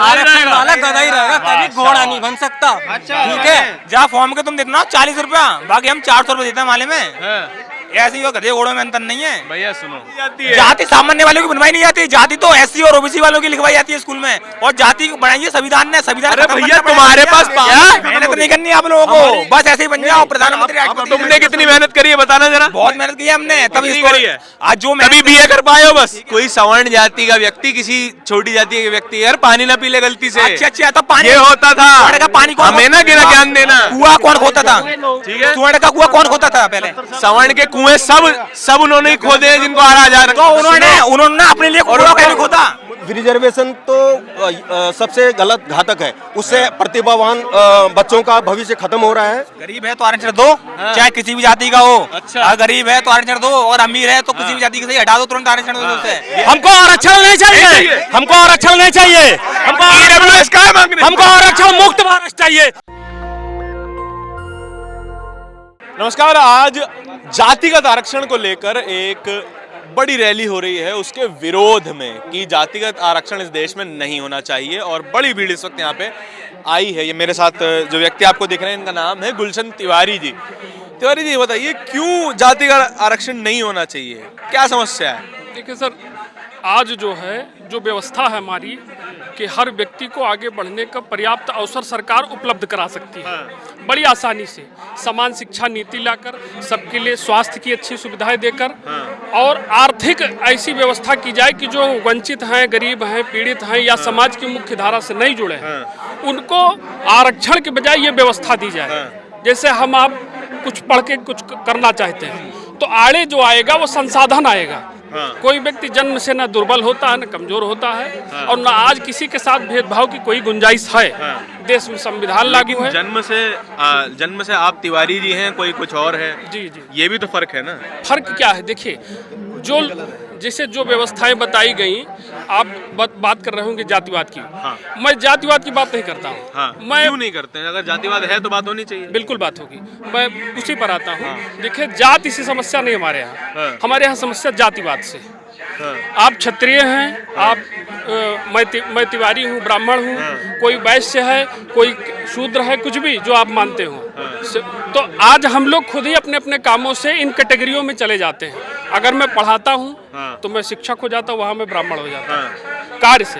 आरक्षण वाला गधा ही रहेगा, कभी घोड़ा नहीं बन सकता। अच्छा, ठीक है, जहाँ फॉर्म के तुम देते ना 40 रुपया, बाकी हम 400 रुपये देते हैं माले में। ऐसे ही गधे घोड़ों में अंतर नहीं है भैया। सुनो, जाति सामान्य वालों की बनवाई नहीं जाती, जाति तो एससी और ओबीसी वालों की लिखवाई जाती है स्कूल में, और जाति को बनाई है संविधान ने। संविधान अरे भैया तुम्हारे पास मेहनत नहीं करनी आप लोगों को, बस ऐसे ही बन जाओ प्रधानमंत्री। तुमने कितनी मेहनत करी है बताना जरा। बहुत मेहनत की है हमने, तभी करी है। आज जो तभी बीए कर पाए हो बस। कोई सवर्ण जाति का व्यक्ति किसी छोटी जाति के व्यक्ति यार पानी ना पी ले गलती से, अच्छा तो पानी ये होता था। पानी हमें ना ज्ञान देना। कुआं कौन खोता था? ठीक है, सुवर्ण का कुआं कौन खोता था पहले? सवर्ण के कुएं सब उन्होंने ही खोदे हैं जिनको 8,000। तो उन्होंने अपने लिए कुआं कैसे खोदा? रिजर्वेशन तो सबसे गलत घातक है, उससे प्रतिभावान बच्चों का भविष्य खत्म हो रहा है। गरीब है तो आरक्षण दो, चाहे किसी भी जाति का हो। अच्छा, गरीब है तो आरक्षण दो, और अमीर है तो किसी भी जाति से हटा दो, तुरंत आरक्षण दो उससे। हमको आरक्षण नहीं चाहिए, हमको आरक्षण नहीं चाहिए, हमको आरक्षण मुक्त भारत चाहिए। नमस्कार, आज जातिगत आरक्षण को लेकर एक बड़ी रैली हो रही है उसके विरोध में कि जातिगत आरक्षण इस देश में नहीं होना चाहिए, और बड़ी भीड़ इस वक्त यहाँ पे आई है। ये मेरे साथ जो व्यक्ति आपको दिख रहे हैं इनका नाम है गुलशन तिवारी जी। तिवारी जी बताइए, क्यों जातिगत आरक्षण नहीं होना चाहिए, क्या समस्या है? देखिए सर, आज जो है जो व्यवस्था है हमारी कि हर व्यक्ति को आगे बढ़ने का पर्याप्त अवसर सरकार उपलब्ध करा सकती है बड़ी आसानी से। समान शिक्षा नीति लाकर, सबके लिए स्वास्थ्य की अच्छी सुविधाएं देकर, और आर्थिक ऐसी व्यवस्था की जाए कि जो वंचित हैं, गरीब हैं, पीड़ित हैं या समाज की मुख्य धारा से नहीं जुड़े हैं, उनको आरक्षण के बजाय ये व्यवस्था दी जाए। जैसे हम आप कुछ पढ़ के कुछ करना चाहते हैं तो आड़े जो आएगा वो संसाधन आएगा। कोई व्यक्ति जन्म से ना दुर्बल होता है, ना कमजोर होता है, और ना आज किसी के साथ भेदभाव की कोई गुंजाइश है। देश में संविधान लागू है। जन्म से आप तिवारी जी हैं, कोई कुछ और है। जी जी, ये भी तो फर्क है ना। फर्क क्या है? देखिए, जैसे जो व्यवस्थाएं बताई गई, आप बात कर रहे होंगे जातिवाद की। मैं जातिवाद की बात नहीं करता हूँ। मैं क्यों नहीं करते हैं? अगर जातिवाद है तो बात होनी चाहिए। बिल्कुल बात होगी, मैं उसी पर आता हूँ। देखिए, जाति से समस्या नहीं हमारे यहाँ, हमारे यहाँ समस्या जातिवाद से। आप क्षत्रिय हैं, मैं तिवारी हूँ, ब्राह्मण हूँ, कोई वैश्य है, कोई शूद्र है, कुछ भी जो आप मानते हो, तो आज हम लोग खुद ही अपने अपने कामों से इन कैटेगरियों में चले जाते हैं। अगर मैं पढ़ाता हूँ तो मैं शिक्षक हो जाता हूँ, वहाँ मैं ब्राह्मण हो जाता हूँ कार्य से।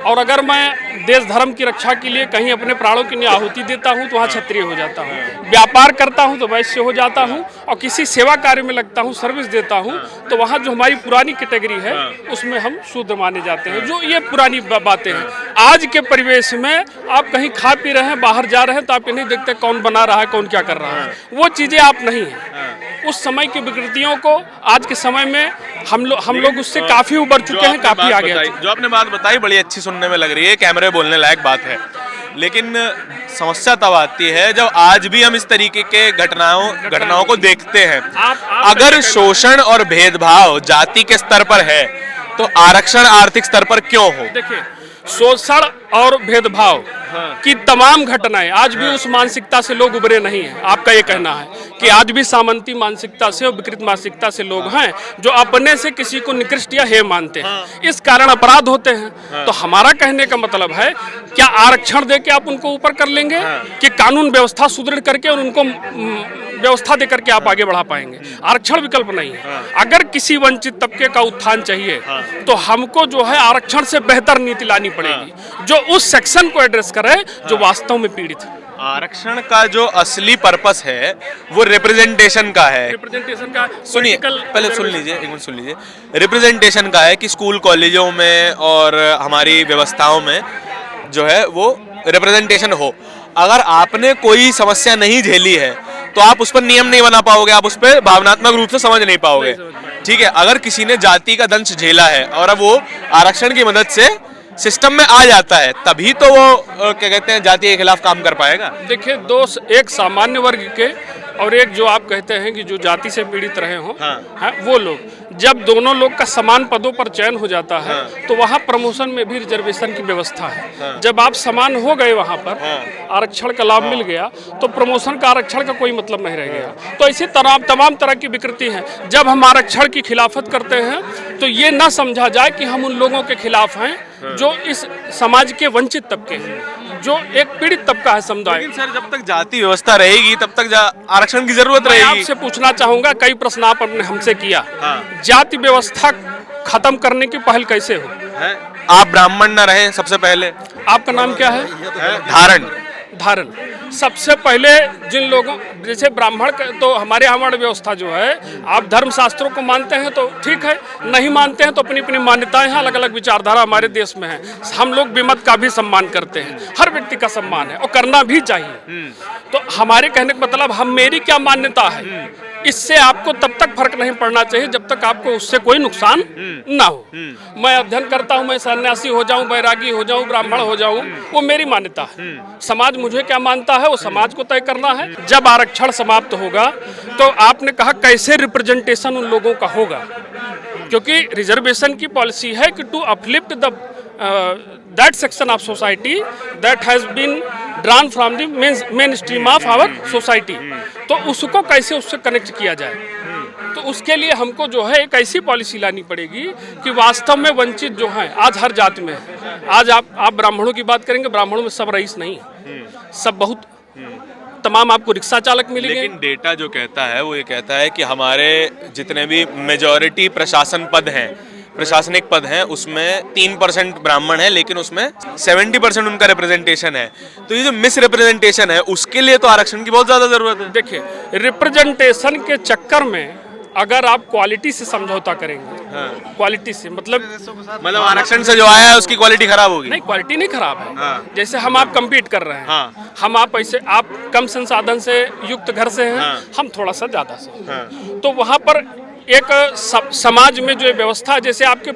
और अगर मैं देश धर्म की रक्षा के लिए कहीं अपने प्राणों की आहुति देता हूँ तो वहाँ क्षत्रिय हो जाता हूँ। व्यापार करता हूँ तो वैश्य हो जाता हूँ, और किसी सेवा कार्य में लगता हूँ, सर्विस देता हूँ, तो वहाँ जो हमारी पुरानी कैटेगरी है उसमें हम शूद्र माने जाते हैं। जो ये पुरानी बातें हैं, आज के परिवेश में आप कहीं खा पी रहे हैं, बाहर जा रहे हैं, तो आप ये नहीं देखते कौन बना रहा है, कौन क्या कर रहा है। वो चीजें आप नहीं है। उस समय की विकृतियों को आज के समय में हम लोग उससे काफी उबर चुके हैं, काफी आगे। जो आपने बात बताई बड़ी अच्छी सुनने में लग रही है, कैमरे बोलने लायक बात है, लेकिन समस्या तब आती है जब आज भी हम इस तरीके के घटनाओं को देखते हैं। अगर शोषण और भेदभाव जाति के स्तर पर है तो आरक्षण आर्थिक स्तर पर क्यों हो? देखिए, शोषण और भेदभाव की तमाम घटनाएं आज भी उस मानसिकता से लोग उबरे नहीं हैं। आपका ये कहना है कि आज भी सामंती मानसिकता से और विकृत मानसिकता से लोग हैं जो अपने से किसी को निकृष्ट या हेय मानते हैं, इस कारण अपराध होते हैं। तो हमारा कहने का मतलब है, क्या आरक्षण देके आप उनको ऊपर कर लेंगे कि कानून व्यवस्था सुदृढ़ करके और उनको व्यवस्था देकर के आप आगे बढ़ा पाएंगे? आरक्षण विकल्प नहीं है। अगर किसी वंचित तबके का उत्थान चाहिए तो हमको जो है आरक्षण से बेहतर नीति लानी पड़ेगी जो उस सेक्शन को एड्रेस करे जो वास्तव में पीड़ित है। आरक्षण का जो असली पर्पस है वो रिप्रेजेंटेशन का है। रिप्रेजेंटेशन का, सुनिए, पहले सुन लीजिए, एक मिनट सुन लीजिए। रिप्रेजेंटेशन का है कि स्कूल कॉलेजों में और हमारी व्यवस्थाओं में जो है वो रिप्रेजेंटेशन हो। अगर आपने कोई समस्या नहीं झेली है तो आप उस पर नियम नहीं बना पाओगे, आप उस पर भावनात्मक रूप से समझ नहीं पाओगे। ठीक है, अगर किसी ने जाति का दंश झेला है और अब वो आरक्षण की मदद से सिस्टम में आ जाता है, तभी तो वो क्या कहते हैं जाति के खिलाफ काम कर पाएगा। देखिए, एक सामान्य वर्ग के और एक जो आप कहते हैं कि जो जाति से पीड़ित रहे हों, हाँ। वो लोग, जब दोनों लोग का समान पदों पर चयन हो जाता है तो वहाँ प्रमोशन में भी रिजर्वेशन की व्यवस्था है। जब आप समान हो गए वहाँ पर, आरक्षण का लाभ मिल गया, तो प्रमोशन का आरक्षण का कोई मतलब नहीं रह गया। तो ऐसी तमाम तरह की विकृति है। जब हम आरक्षण की खिलाफत करते हैं तो ये ना समझा जाए कि हम उन लोगों के खिलाफ हैं जो इस समाज के वंचित तबके हैं, जो एक पीड़ित तबका है समुदाय। लेकिन सर जब तक जाति व्यवस्था रहेगी तब तक आरक्षण की जरूरत मैं रहेगी। आपसे पूछना चाहूंगा, कई प्रश्न आपने हमसे किया, जाति व्यवस्था खत्म करने की पहल कैसे हो? आप ब्राह्मण न रहे सबसे पहले। आपका नाम क्या है? धारण। सबसे पहले जिन लोगों, जैसे ब्राह्मण तो हमारे यहाँ वर्ण व्यवस्था जो है, आप धर्म शास्त्रों को मानते हैं तो ठीक है, नहीं मानते हैं तो अपनी अपनी मान्यताएं हैं, अलग अलग विचारधारा हमारे देश में है। हम लोग विमत का भी सम्मान करते हैं, हर व्यक्ति का सम्मान है और करना भी चाहिए। तो हमारे कहने का मतलब, हम मेरी क्या मान्यता है, इससे आपको तब तक फर्क नहीं पड़ना चाहिए जब तक आपको उससे कोई नुकसान ना हो। मैं अध्ययन करता हूँ, मैं सन्यासी हो जाऊँ, बैरागी हो जाऊँ, ब्राह्मण हो जाऊँ, वो मेरी मान्यता है। समाज मुझे क्या मानता है वो समाज को तय करना है। जब आरक्षण समाप्त होगा तो आपने कहा कैसे रिप्रेजेंटेशन उन लोगों का होगा, क्योंकि रिजर्वेशन की पॉलिसी है कि to uplift the that section of society that has been drawn from the mainstream of our society। तो उसको कैसे उससे कनेक्ट किया जाए, तो उसके लिए हमको जो है एक ऐसी पॉलिसी लानी पड़ेगी कि वास्तव में वंचित जो हैं आज हर जाति में है। आज आप ब्राह्मणों की बात करेंगे, ब्राह्मणों में सब रईस नहीं है, सब बहुत तमाम आपको रिक्शा चालक मिलेंगे। लेकिन डेटा जो कहता है वो ये कहता है कि हमारे जितने भी मेजॉरिटी प्रशासन पद हैं, प्रशासनिक पद हैं, उसमें 3% ब्राह्मण है, लेकिन उसमें 70% उनका रिप्रेजेंटेशन है। तो ये जो मिस रिप्रेजेंटेशन है उसके लिए तो आरक्षण की बहुत ज्यादा जरूरत है। देखिए, रिप्रेजेंटेशन के चक्कर में अगर आप क्वालिटी से समझौता करेंगे, क्वालिटी से मतलब आरक्षण से जो आया है उसकी क्वालिटी खराब होगी। नहीं, क्वालिटी नहीं खराब है। जैसे हम आप कम्पीट कर रहे हैं, हम आप ऐसे, आप कम संसाधन से युक्त घर से हैं, हम थोड़ा सा ज्यादा से, तो वहां पर एक समाज में जो व्यवस्था, जैसे आपके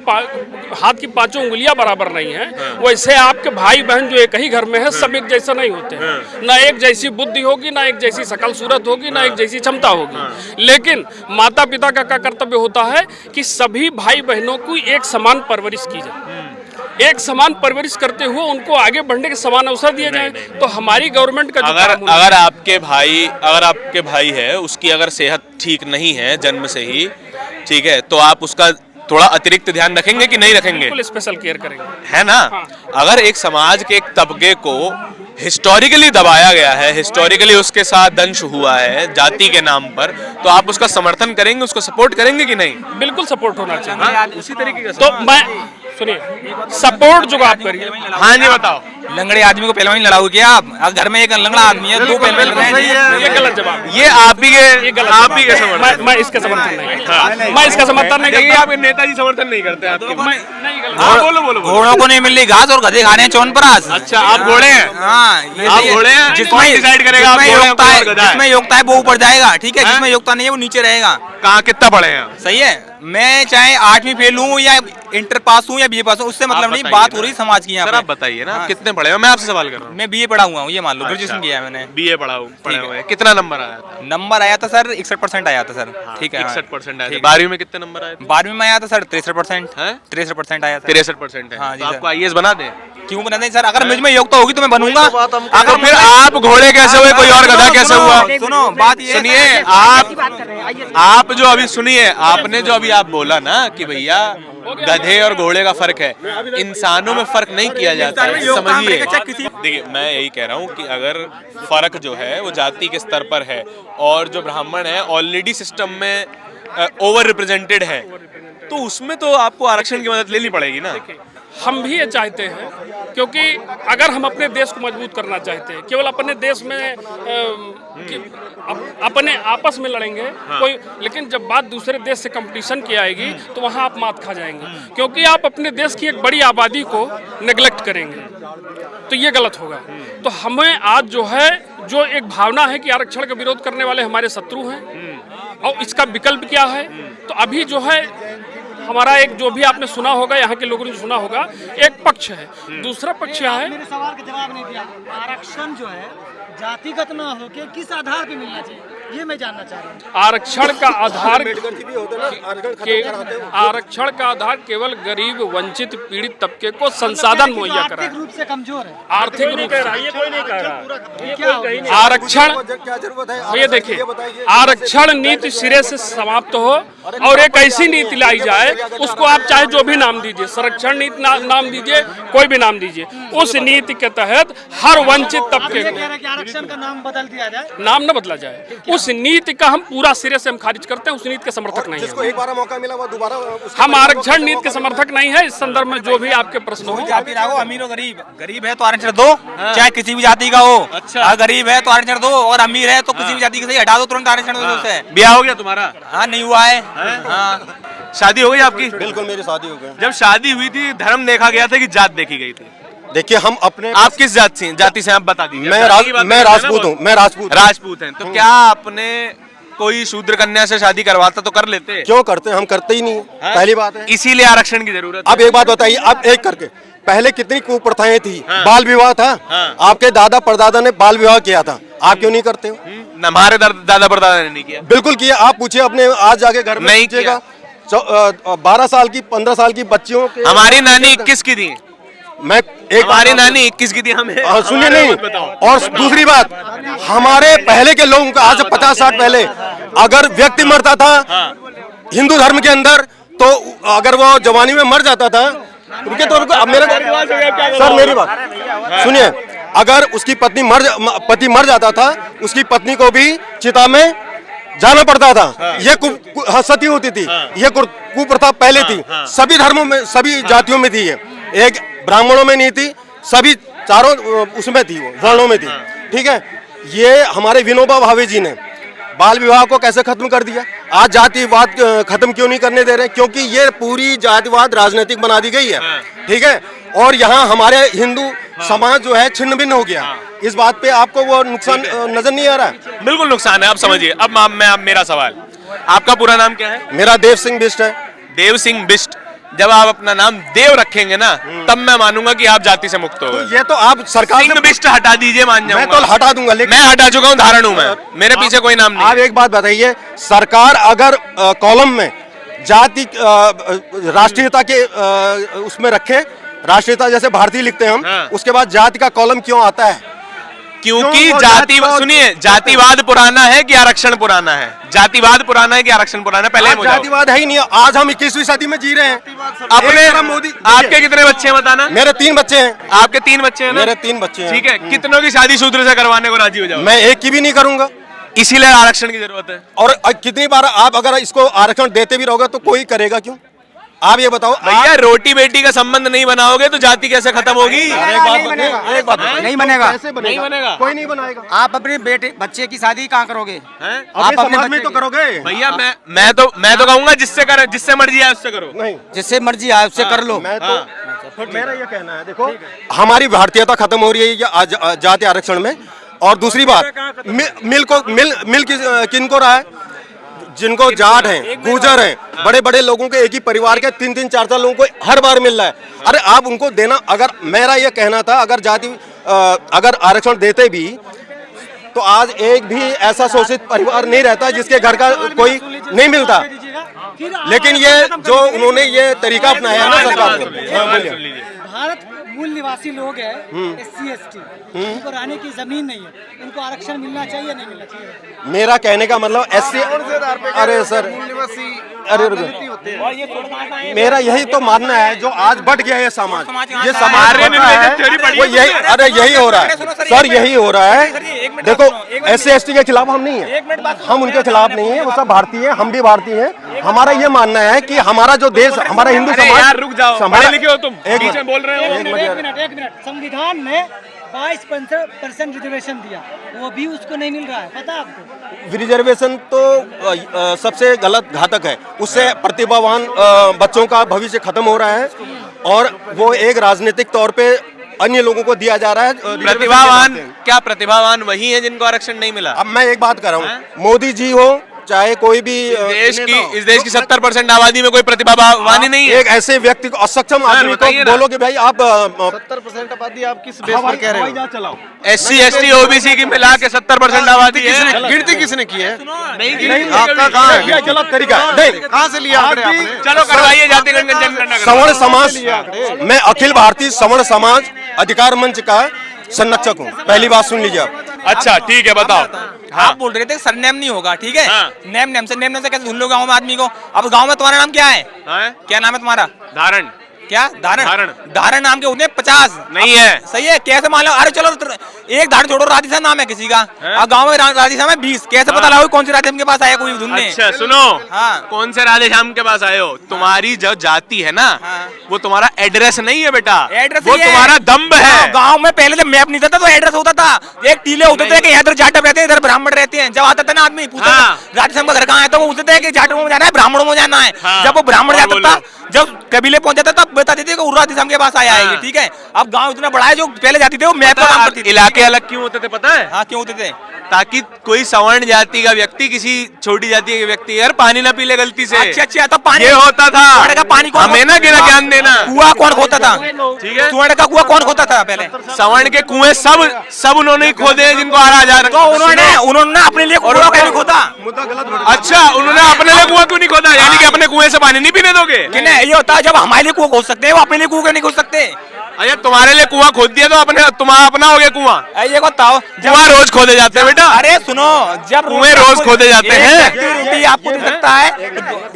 हाथ की पांचों उंगलियां बराबर नहीं है, वैसे आपके भाई बहन जो एक ही घर में है सब एक जैसा नहीं होते हैं। ना एक जैसी बुद्धि होगी, ना एक जैसी शकल सूरत होगी, ना एक जैसी क्षमता होगी। लेकिन माता पिता का क्या कर्तव्य होता है कि सभी भाई बहनों की एक समान परवरिश की जाए, एक समान परवरिश करते हुए उनको आगे बढ़ने के समान अवसर दिए जाए। तो हमारी गवर्नमेंट का अगर आपके भाई है, उसकी अगर सेहत ठीक नहीं है जन्म से ही, ठीक है, तो आप उसका थोड़ा अतिरिक्त ध्यान रखेंगे कि नहीं रखेंगे? बिल्कुल स्पेशल केयर करेंगे, है ना। अगर एक समाज के एक तबके को हिस्टोरिकली दबाया गया है, हिस्टोरिकली उसके साथ दंश हुआ है जाति के नाम पर, तो आप उसका समर्थन करेंगे, उसको सपोर्ट करेंगे कि नहीं? बिल्कुल सपोर्ट होना चाहिए। उसी तरीके का तो मैं सुनिए, सपोर्ट जो आप करिए। हाँ जी बताओ। लंगड़े आदमी को पहलवानी लड़ाओगे क्या आप? घर में एक लंगड़ा आदमी है, दो पहलवान लड़ रहे हैं। ये गलत जवाब, ये आप ही के समर्थन। मैं इसका समर्थन नहीं, मैं इसका समर्थन नहीं करता। आपके नेताजी समर्थन नहीं करते आपके। बोलो। घोड़ों को नहीं मिल रही घास और गधे खाने चौनप्राश। अच्छा, आप घोड़े हैं? हाँ, आप घोड़े हैं? जिसमें डिसाइड करेगा आप योग्यता है, जिसमें योग्यता है वो ऊपर जाएगा, ठीक है, जिसमें योग्यता नहीं है वो नीचे रहेगा। कहाँ कितना पढ़े हैं? सही है, मैं चाहे 8वीं फेल हूँ या इंटर पास हूँ या बीए पास हूँ, उससे मतलब नहीं, बात हो रही समाज की। यहाँ सर आप बताइए ना, आप कितने पढ़े हो? मैं आपसे सवाल कर रहा हूँ। मैं बीए पढ़ा हुआ हूँ, ये मान लो, ग्रेजुएशन किया है मैंने। बीए पढ़े हुए। कितना नंबर आया था? नंबर आया था सर 61% आया था सर। ठीक है, 61% आया था। 12वीं में कितने नंबर आए थे? 12वीं में आया था सर 63%। 63% आया था। 63% है। हाँ जी, आपको आईएएस बना दे? क्यों बना दें सर? अगर मुझ में योग्यता होगी तो मैं बनूंगा। अगर फिर आप घोड़े कैसे हुए, कोई और गधा कैसे हुआ? सुनो बात ये, सुनिए, आप जो अभी सुनिए, आपने जो अभी आप बोला ना कि भैया गधे और घोड़े का फर्क है, इंसानों में फर्क नहीं किया जाता है, समझिए। देखिए, मैं यही कह रहा हूँ कि अगर फर्क जो है वो जाति के स्तर पर है और जो ब्राह्मण है ऑलरेडी सिस्टम में ओवर रिप्रेजेंटेड है, तो उसमें तो आपको आरक्षण की मदद लेनी पड़ेगी ना। हम भी ये चाहते हैं, क्योंकि अगर हम अपने देश को मजबूत करना चाहते हैं, केवल अपने देश में अपने आपस में लड़ेंगे कोई, लेकिन जब बात दूसरे देश से कंपटीशन की आएगी तो वहाँ आप मात खा जाएंगे, क्योंकि आप अपने देश की एक बड़ी आबादी को नेग्लेक्ट करेंगे, तो ये गलत होगा। तो हमें आज जो है, जो एक भावना है कि आरक्षण का विरोध करने वाले हमारे शत्रु हैं, और इसका विकल्प क्या है, तो अभी जो है हमारा एक, जो भी आपने सुना होगा, यहाँ के लोगों ने सुना होगा, एक पक्ष है, दूसरा पक्ष क्या है। मेरे सवाल का जवाब नहीं दिया। आरक्षण जो है जातिगत ना होके किस आधार पे मिलना चाहिए? ये मैं जानना चाह रहा हूँ। आरक्षण का आधार के आरक्षण का आधार केवल गरीब, वंचित, पीड़ित तबके को संसाधन मुहैया आर्थिक कराना। रूप से कमजोर है। आर्थिक रूप से ये कोई नहीं कह रहा। क्या हो गया? आरक्षण, क्या जरूरत है? ये देखिए, आरक्षण नीति सिरे से समाप्त हो और एक ऐसी नीति लाई जाए, उसको आप चाहे जो भी नाम दीजिए, संरक्षण नीति नाम दीजिए, कोई भी नाम दीजिए, उस नीति के तहत हर वंचित तबके ये को कह रहे हैं कि आरक्षण का नाम बदल दिया जाए। नाम न बदला जाए। उस नीति का हम पूरा सिरे से हम खारिज करते हैं, उस नीति के समर्थक नहीं जिसको है। एक बार मौका मिला वो दोबारा हम आरक्षण नीति के समर्थक नहीं है। इस संदर्भ में जो भी आपके प्रश्न हो, जाति ना हो, अमीर हो गरीब, गरीब है तो आरक्षण दो, चाहे किसी भी जाति का हो। अगर गरीब है तो आरक्षण दो, और अमीर है तो किसी भी जाति के सही हटा दो, तुरंत आरक्षण दो उसे। ब्याह हो गया तुम्हारा? हाँ, नहीं हुआ है। हाँ, शादी हो गई आपकी? बिल्कुल मेरी शादी हो गई। जब शादी हुई थी धर्म देखा गया था कि जात देखी गई थी? देखिए हम अपने आप किस जाति से आप बता दीजिए। मैं जाति की बात मैं करें ना राजपूत बहुत। हूँ, मैं राजपूत हूँ। राजपूत हैं तो क्या आपने कोई शूद्र कन्या से शादी करवाता तो कर लेते? क्यों करते हैं? हम करते ही नहीं, पहली बात है। इसीलिए आरक्षण की जरूरत है। अब एक बात बताइए, अब एक करके, पहले कितनी कुप्रथाएं थी, बाल विवाह था, आपके दादा परदादा ने बाल विवाह किया था, आप क्यों नहीं करते हो? हमारे दादा परदादा ने नहीं किया। बिल्कुल किया। आप पूछिए अपने, आज जाके घर में नहीं पूछिएगा, 12 साल की 15 साल की बच्चियों के, हमारी नानी 21 की थी। मैं एक हमारी नानी 21 की थी। हमें सुनिए नहीं, और दूसरी बात, हमारे पहले के लोगों का, आज 50-60 पहले अगर व्यक्ति मरता था हिंदू धर्म के अंदर, तो अगर वो जवानी में मर जाता था, रुके तो रुको, अब मेरा सर मेरी बात सुनिए, अगर उसकी पति मर जाता था, उसकी पत्नी को भी चिता में जाना पड़ता था। ये सती होती थी। ये कुप्रथा पहले थी, सभी धर्मों में, सभी जातियों में थी। ये एक ब्राह्मणों में नहीं थी, सभी चारों उसमें थी, वो वर्णों में थी। ठीक है, ये हमारे विनोबा भावे जी ने बाल विवाह को कैसे खत्म कर दिया? आज जातिवाद खत्म क्यों नहीं करने दे रहे? क्योंकि ये पूरी जातिवाद राजनीतिक बना दी गई है। ठीक है, और यहाँ हमारे हिंदू समाज जो है छिन्न भिन्न हो गया। इस बात पे आपको वो नुकसान नजर नहीं आ रहा है? बिल्कुल नुकसान है। आप समझिए। अब मेरा सवाल, आपका पूरा नाम क्या है? मेरा देव सिंह बिष्ट है। देव सिंह बिष्ट। जब आप अपना नाम देव रखेंगे ना, तब मैं मानूंगा कि आप जाति से मुक्त हो गए। ये तो आप सरकार सिंह बिष्ट हटा दीजिए, मान जाऊंगा। मैं तो हटा दूंगा, लेकिन मैं हटा चुका हूँ, धारण हूँ मैं, मेरे पीछे कोई नाम नहीं। आप एक बात बताइए, सरकार अगर कॉलम में जाति राष्ट्रीयता के उसमें रखे, राष्ट्रीयता जैसे भारतीय लिखते हैं हम, उसके बाद जाति का कॉलम क्यों आता है? क्योंकि सुनिए, जातिवाद पुराना है कि आरक्षण पुराना है? जातिवाद पुराना है कि आरक्षण पुराना है? पहले जातिवाद है ही नहीं। आज हम 21वीं सदी में जी रहे हैं। अपने मोदी, आपके कितने बच्चे हैं बताना? मेरे 3 बच्चे हैं। आपके 3 बच्चे हैं ना? मेरे 3 बच्चे हैं। ठीक है, कितनों की शादी शूद्र से करवाने को राजी हो जाओ? मैं एक की भी नहीं करूंगा। इसीलिए आरक्षण की जरूरत है। और कितनी बार आप अगर इसको आरक्षण देते भी रहोगे तो कोई करेगा क्यों? आप ये बताओ। भैया, रोटी बेटी का संबंध नहीं बनाओगे तो जाति कैसे खत्म होगी? एक बात नहीं बनेगा। कैसे बनेगा? कोई नहीं बनाएगा। आप अपने बच्चे की शादी कहाँ करोगे? आप अपने समाज में तो करोगे। भैया, मैं तो कहूंगा जिससे मर्जी आए उससे करो। नहीं, जिससे मर्जी आए उससे कर लो। मैं तो मेरा ये कहना है, देखो हमारी भारतीयता खत्म हो रही है जाति आरक्षण में। और दूसरी बात, मिल किनको रहा है? जिनको जाट हैं, गुर्जर हैं, बड़े बड़े लोगों के, एक ही परिवार के 3-3, 4-4 लोगों को हर बार मिल रहा है। अरे आप उनको देना, अगर मेरा ये कहना था, अगर आरक्षण देते भी तो आज एक भी ऐसा शोषित परिवार नहीं रहता जिसके घर का कोई नहीं मिलता। लेकिन ये जो उन्होंने ये तरीका अपनाया है ना सरकार ने, भारत मूल निवासी लोग हैं, SC ST, उनको रहने की जमीन नहीं है, उनको आरक्षण मिलना चाहिए, नहीं मिलना चाहिए? मेरा कहने का मतलब SC, अरे सर, अरे मेरा यही तो मानना है, जो आज बढ़ गया है समाज, ये समाज वो यही, अरे यही हो रहा है सर, यही हो रहा है। देखो SC ST के खिलाफ हम नहीं है, हम उनके खिलाफ नहीं है, वो सब भारतीय है, हम भी भारतीय हैं। हमारा ये मानना है कि हमारा जो देश, हमारा हिंदू समाज, रुक जाओ, पढ़े लिखे हो तुम, बीच में बोल रहे हो। एक मिनट, संविधान में 22% रिजर्वेशन दिया, वो भी उसको नहीं मिल रहा है, पता है आपको? रिजर्वेशन तो सबसे गलत, घातक है। उससे प्रतिभावान बच्चों का भविष्य खत्म हो रहा है, और वो एक राजनीतिक तौर पे अन्य लोगों को दिया जा रहा है। प्रतिभावान क्या प्रतिभावान वही है जिनको आरक्षण नहीं मिला? अब मैं एक बात कर रहा हूँ, मोदी जी हो चाहे कोई भी इस देश की 70% आबादी में कोई प्रतिभावान नहीं है। एक ऐसे व्यक्ति को, असक्षम आदमी को बताइए ना। बोलो कि भाई आप 70% आबादी आप किस बेस पर कह रहे हो? चलाओ। SC ST OBC की मिला के 70% आबादी है। गिनती किसने की है? नहीं आपका कहाँ है? ये गलत तरीका है। नहीं, कहाँ से लिया आंकड़े आपने? चलो करवाइए जाति जनगणना। सवर्ण समाज, मैं अखिल भारतीय सवर्ण समाज अधिकार मंच का संरक्षक हूँ। पहली बात सुन लीजिए आप। अच्छा ठीक है, बताओ। आप बोल रहे थे सरनेम नहीं होगा, ठीक है। हाँ। नेम से कैसे ढूंढ लो गाँव में आदमी को? अब गाँव में तुम्हारा नाम क्या है? क्या नाम है तुम्हारा? धारण क्या धारण? धारण नाम के होते 50 नहीं है। सही है, कैसे मान लो? अरे चलो एक धारण छोड़ो, राधेश्याम नाम है किसी का, अब गाँव में राधेश्याम है 20, कैसे पता लगा कौन सी राधेश्याम के पास आया कोई ढूंढने? अच्छा सुनो, हाँ। कौन से राधेश्याम के पास आए हो? तुम्हारी जो जाति है ना, हाँ। वो तुम्हारा एड्रेस नहीं है बेटा, एड्रेस वो ही है। तुम्हारा दम्ब है। गांव में पहले जब मैप नहीं था तो एड्रेस होता था, एक टीले होते थे कि इधर जाटव रहते हैं, इधर ब्राह्मण रहते हैं। जब आता था ना आदमी पूछता हाँ। था राधेश्याम का घर कहाँ है, तो वो पूछते थे कि जाटवों में जाना है, ब्राह्मणों में जाना है। हाँ। जब वो ब्राह्मण और जाता बोलो। था, जब कबीले पहुंच जाता तब बता देते कि राधेश्याम के पास आया है ये, हाँ। ठीक है। अब गांव इतना बड़ा है, जो पहले जाती थे वो मैप पर काम करती थी। इलाके अलग क्यों होते थे पता है? हाँ, क्यों होते थे? ताकि कोई सवर्ण जाति का व्यक्ति किसी छोटी जाति के व्यक्ति यार पानी ना पी ले गलती से। अच्छा, तब पानी ये होता था। कुआं का पानी कौन हमें ना गिरा ज्ञान देना। कुआं कौन खोदता था? ठीक है, कुआं का कुआं कौन खोदता था पहले? सवर्ण के कुएं सब उन्होंने ही खोदे हैं जिनको 8,000। तो उन्होंने अपने लिए कुआं क्यों नहीं खोदा? अच्छा, उन्होंने अपने लिए कुआं क्यों नहीं खोदा? यानी कि अपने कुएं से पानी नहीं पीने दोगे? कि नहीं, ये होता है जब हमारे लिए कुआं खोद सकते हैं, वो अपने लिए कुआं क्यों नहीं खोद सकते? अच्छा, तुम्हारे लिए कुआं खोद दिया तो तुम्हारा अपना हो गया कुआं। ये बताओ, कुआं रोज खोदे जाते हैं बेटा। अरे सुनो, जब कुएं रोज खोदे जाते एक हैं। व्यक्ति रोटी आपको दे सकता है,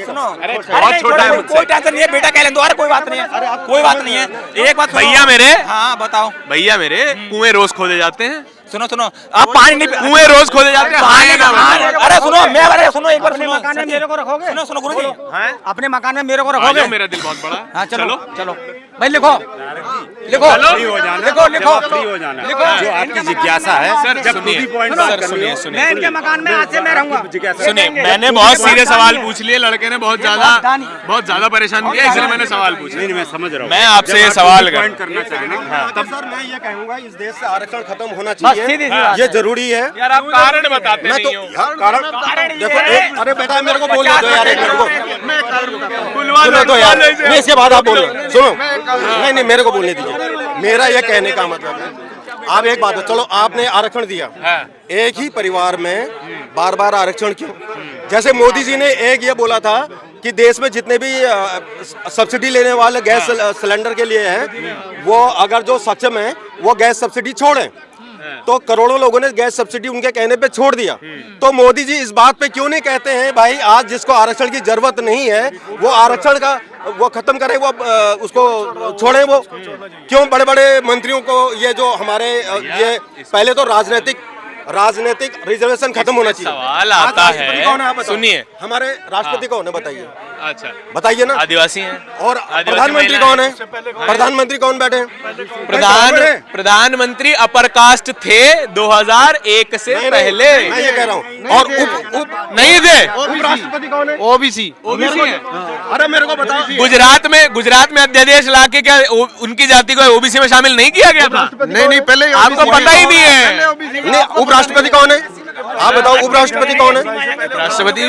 सुनो, बहुत छोटा है मुझसे। कोई टेंशन नहीं है, बेटा कह लें तो, अरे कोई बात नहीं है, कोई बात नहीं है। एक बात सुनो। भैया मेरे, हाँ बताओ भैया मेरे, कुएं रोज खोदे जाते हैं। सुनो, आप पानी नहीं कुएं रोज खोदे जाते हैं। हाँ या ना बताओ? अरे सुनो एक बार सुनो, मकान में मेरे को रखोगे? सुनो गुरुजी, अपने मकान में मेरे को आ रखोगे? जाओ, मेरा दिल बहुत बड़ा है। हाँ, चलो चलो भाई, लिखो लिखो जो आपकी जिज्ञासा है सर, जब सुनिए, सर सुनिए मैं इनके मकान में आज से मैं रहूंगा। सुनिए, मैंने बहुत सीधे सवाल पूछ लिए, लड़के ने बहुत ज्यादा परेशान किया, इसलिए मैंने सवाल पूछा। नहीं, मैं समझ रहा हूँ। मैं आपसे ये सवाल पॉइंट करना चाहेंगे तब सर मैं ये कहूंगा, इस देश से आरक्षण खत्म होना सीधी सी चाहिए, बात ये जरूरी है। यार आप कारण बताते मैं तो नहीं हो। यार कारण देखो, अरे बेटा मेरे को बोलने दो यार, एक मिनट को सुनो तो यार, नहीं इसके बाद आप बोलो, सुनो, नहीं मेरे को बोलने दीजिए। मेरा ये कहने का मतलब है, आप एक बात है, चलो आपने आरक्षण दिया, एक ही परिवार में बार बार आरक्षण क्यों? जैसे मोदी जी ने एक ये बोला था कि देश में जितने भी सब्सिडी लेने वाले गैस सिलेंडर के लिए हैं, वो अगर जो सक्षम है वो गैस सब्सिडी छोड़ें, तो करोड़ों लोगों ने गैस सब्सिडी उनके कहने पे छोड़ दिया। तो मोदी जी इस बात पे क्यों नहीं कहते हैं भाई आज जिसको आरक्षण की जरूरत नहीं है वो आरक्षण का वो खत्म करे, वो उसको छोड़े। वो क्यों बड़े बड़े मंत्रियों को ये जो हमारे ये पहले तो राजनीतिक रिजर्वेशन खत्म होना चाहिए। सवाल आता आज राष्ट्रपति है, कौन आप बताओ? सुनिए। हमारे राष्ट्रपति कौन है बताइए? अच्छा, बताइए ना। आदिवासी हैं। और प्रधानमंत्री कौन है? प्रधानमंत्री कौन बैठे हैं? प्रधानमंत्री अपर कास्ट थे 2001 से पहले। मैं ये कह रहा हूँ। और उप नहीं थे। उपराष्ट्रपति कौन है? ओबीसी है। अरे मेरे को बताओ। गुजरात में अध्यादेश लाके क्या उनकी जाति को ओबीसी में शामिल नहीं किया गया था? नहीं पहले आपको पता ही नहीं है। नहीं, उपराष्ट्रपति कौन है? आप बताओ उपराष्ट्रपति कौन है? राष्ट्रपति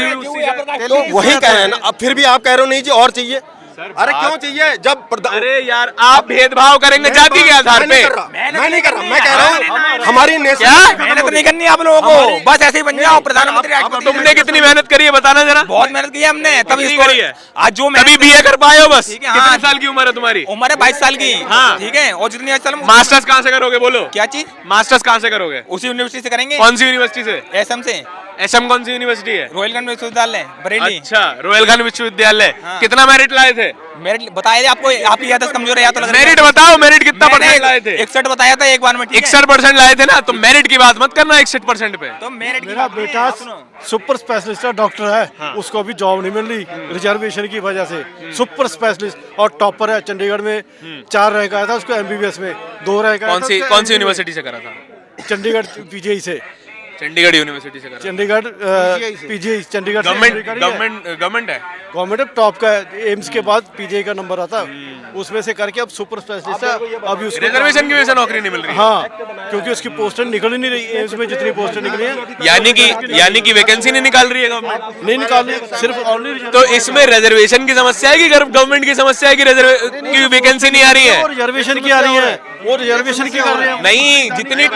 तो वही कह रहे हैं ना। अब फिर भी आप कह रहे हो नहीं जी और चाहिए। अरे क्यों चाहिए जब अरे यार आप भेदभाव करेंगे जाति के आधार पे? मैं नहीं कर रहा, मैं कह रहा हूँ हमारी नेशन मेहनत नहीं करनी आप लोगों को, बस ऐसे ही बन जाओ प्रधानमंत्री। तुमने कितनी मेहनत करी है बताना जरा। बहुत मेहनत की है हमने, तभी कितनी इसको करी है? आज जो कभी बीए कर पाए हो बस? ठीक है, हाँ। कितने साल की उम्र है तुम्हारी? उम्र है 22 साल की। हाँ। ठीक है, और जितनी साल मास्टर्स कहाँ से करोगे बोलो? क्या चीज? मास्टर्स कहाँ से करोगे? उसी यूनिवर्सिटी से करेंगे। कौन सी यूनिवर्सिटी से? एसएम से। एसएम कौन सी यूनिवर्सिटी है? रोहिलखंड विश्वविद्यालय बरेली। अच्छा, रोहिलखंड विश्वविद्यालय। हाँ। कितना मेरिट लाए थे? मेरिट बताया आपको, आपकी याद कमजोर है या तो लग रहा है। मेरिट बताओ, मेरिट कितना परसेंट लाए थे? 61 बताया था एक बार में। 61% लाए थे ना, तो मेरिट की बात मत करना 61% पे। तो मेरिट मेरा बेटा सुपर स्पेशलिस्ट डॉक्टर है, उसको अभी जॉब नहीं मिल रही रिजर्वेशन की वजह से। सुपर स्पेशलिस्ट और टॉपर है, चंडीगढ़ में 4 रैंक आया था उसको, एमबीबीएस में 2 रैंक आया था। कौन सी यूनिवर्सिटी से करा था? चंडीगढ़ पीजीआई से। चंडीगढ़ यूनिवर्सिटी से करा। चंडीगढ़ पीजीआई चंडीगढ़ गवर्नमेंट है। गवर्नमेंट टॉप का है, एम्स के बाद पीजीआई का नंबर आता है, उसमें से करके अब सुपर स्पेशलिस्ट है। अभी उसको रिजर्वेशन की वजह से नौकरी नहीं मिल रही। हाँ, क्योंकि उसकी पोस्टर निकल ही नहीं रही एम्स में जितनी पोस्टर निकली है। यानी कि वैकेंसी नहीं निकाल रही है गवर्नमेंट, नहीं निकाल रही, सिर्फ ओनली तो इसमें रिजर्वेशन की समस्या है कि गवर्नमेंट की समस्या है कि वैकेंसी नहीं आ रही है? रिजर्वेशन की आ रही है, वो रिजर्वेशन की कर रहे हैं। नहीं, जितनी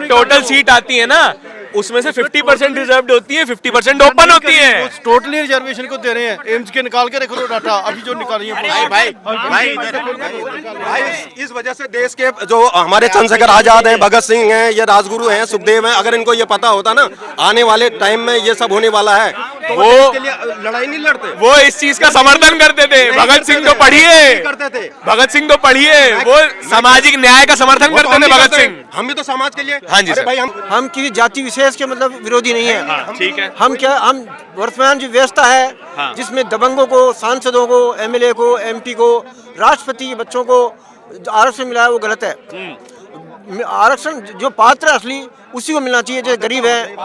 टोटल सीट आती है ना उसमें से 50% रिजर्व्ड होती है, 50% ओपन होती है। टोटली रिजर्वेशन को दे रहे हैं। एम्स के निकाल के रख लो डाटा, अभी जो निकाली है भाई इस वजह से देश के जो हमारे चंद्रशेखर आजाद हैं, भगत सिंह हैं, ये राजगुरु हैं, सुखदेव हैं, अगर इनको ये पता होता ना आने वाले टाइम में ये सब होने वाला है तो वो देश के लिए लड़ाई नहीं लड़ते। वो इस चीज का समर्थन करते थे। भगत सिंह तो पढ़िए, करते थे, भगत सिंह तो पढ़िए, वो सामाजिक न्याय का समर्थन करते थे भगत सिंह। हम भी तो समाज के लिए। हाँ जी सर। भाई हम किसी जाति विशेष के मतलब विरोधी नहीं है। ठीक है। हम वर्तमान जो व्यवस्था है जिसमें दबंगों को, सांसदों को, एमएलए को, एमपी को, राष्ट्रपति के बच्चों को आरक्षण मिला है वो गलत है। आरक्षण जो पात्र है असली उसी को मिलना चाहिए। जो गरीब है,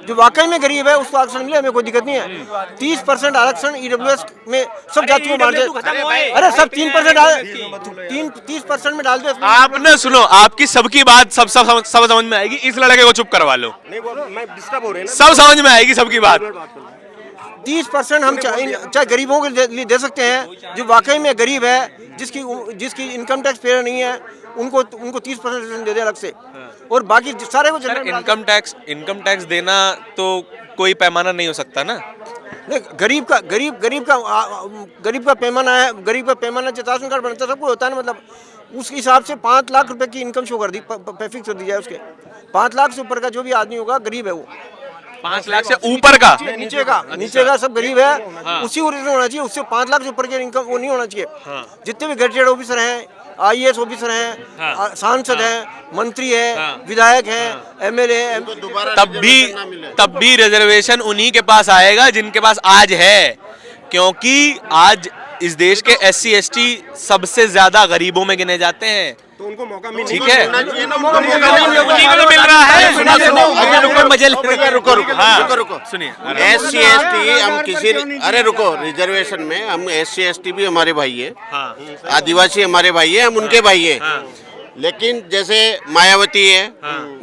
जो वाकई में गरीब है उसको आरक्षण मिले, हमें कोई दिक्कत नहीं है। 30% आरक्षण ईडब्ल्यूएस में सब जातियों को बांट, अरे सब 3% 30% में डाल दो। आपने सुनो, आपकी सबकी बात सब समझ में आएगी। इस लड़के को चुप करवा लो, मैं डिस्टर्ब हो रहे हैं। सब समझ में आएगी सबकी बात। 30% हम चाहे गरीबों के लिए दे सकते हैं। जो वाकई में गरीब है, जिसकी इनकम टैक्स पेयर नहीं है, उनको 30% दे दे अलग से, और बाकी सारे को इनकम टैक्स देना तो कोई पैमाना नहीं हो सकता ना। गरीब का पैमाना है। गरीब का पैमाना जो राशन कार्ड बनता है सबको होता है ना, मतलब उस हिसाब से 5 लाख रुपए की इनकम शो कर दी, फिक्स कर दी जाए उसके। 5 लाख से ऊपर का जो भी आदमी होगा गरीब है वो। 5 लाख से ऊपर का, नीचे का सब गरीब है। उसी ओरिजिन होना चाहिए, उससे 5 लाख से ऊपर की इनकम वो नहीं होना चाहिए। जितने भी गैजेटेड ऑफिसर हैं, आईएएस ऑफिसर हैं, सांसद हैं, मंत्री हैं, विधायक हैं, एमएलए, तब भी रिजर्वेशन उन्हीं के पास आएगा जिनके पास आज है, क्योंकि आज इस देश के SC ST सबसे ज्यादा गरीबों में गिने जाते हैं। तो उनको मौका मिल, ठीक है, मिल रहा है। रुको सुनिए, SC ST हम किसी, अरे रुको, रिजर्वेशन में हम SC ST भी हमारे भाई है, आदिवासी हमारे भाई है, हम उनके भाई है। लेकिन जैसे मायावती है,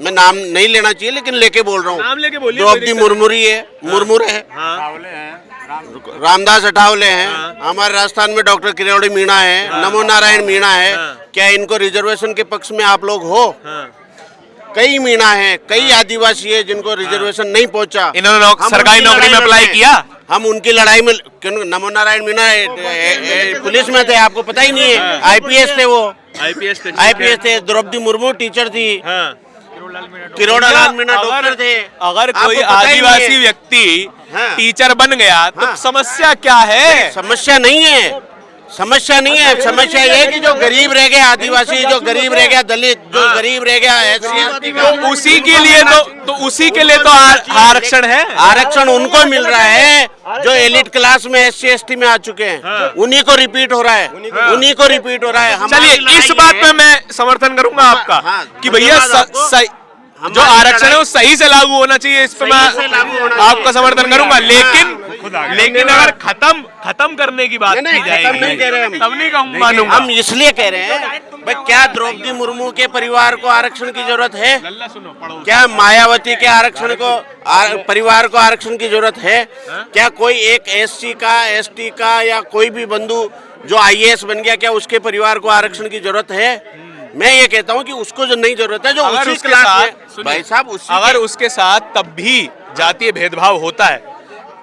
मैं नाम नहीं लेना चाहिए लेकिन लेके बोल रहा हूँ, द्रौपदी मुर्मू है, रामदास अठावले हैं, हमारे राजस्थान में डॉक्टर किरोड़ी मीणा है, नमो नारायण मीणा है। क्या इनको रिजर्वेशन के पक्ष में आप लोग हो? कई मीणा है, कई आदिवासी है जिनको रिजर्वेशन नहीं पहुंचा। इन्होंने सरकारी नौकरी में अप्लाई किया। हम उनकी लड़ाई में, नमो नारायण मीणा पुलिस में थे, आपको पता ही नहीं है, IPS थे वो, IPS थे। द्रौपदी मुर्मू टीचर थी, किरोड़ालाल मीणा डॉक्टर थे। अगर कोई आदिवासी व्यक्ति टीचर बन गया तो समस्या क्या है? समस्या नहीं है, समस्या ये है कि जो गरीब रह गया आदिवासी, जो गरीब रह गया दलित, जो गरीब रह गया SC ST, तो उसी के लिए तो आरक्षण है। आरक्षण उनको मिल रहा है जो एलिट क्लास में SC ST में आ चुके हैं, उन्हीं को रिपीट हो रहा है, चलिए इस बात में मैं समर्थन करूंगा आपका कि भैया जो आरक्षण है वो सही से लागू होना चाहिए, इस पे मैं आपका समर्थन करूंगा। लेकिन अगर खत्म करने की बात की जाएगी तब नहीं मानूंगा। हम इसलिए कह रहे हैं भाई, क्या द्रौपदी मुर्मू के परिवार को आरक्षण की जरूरत है? क्या मायावती के आरक्षण को परिवार को आरक्षण की जरूरत है? क्या कोई एक SC का, ST का या कोई भी बंधु जो IAS बन गया, क्या उसके परिवार को आरक्षण की जरूरत है? मैं ये कहता हूँ कि उसको जो नहीं जरूरत है, जो अगर उसी क्लास में, भाई साहब, अगर उसके साथ तब भी जातीय भेदभाव होता है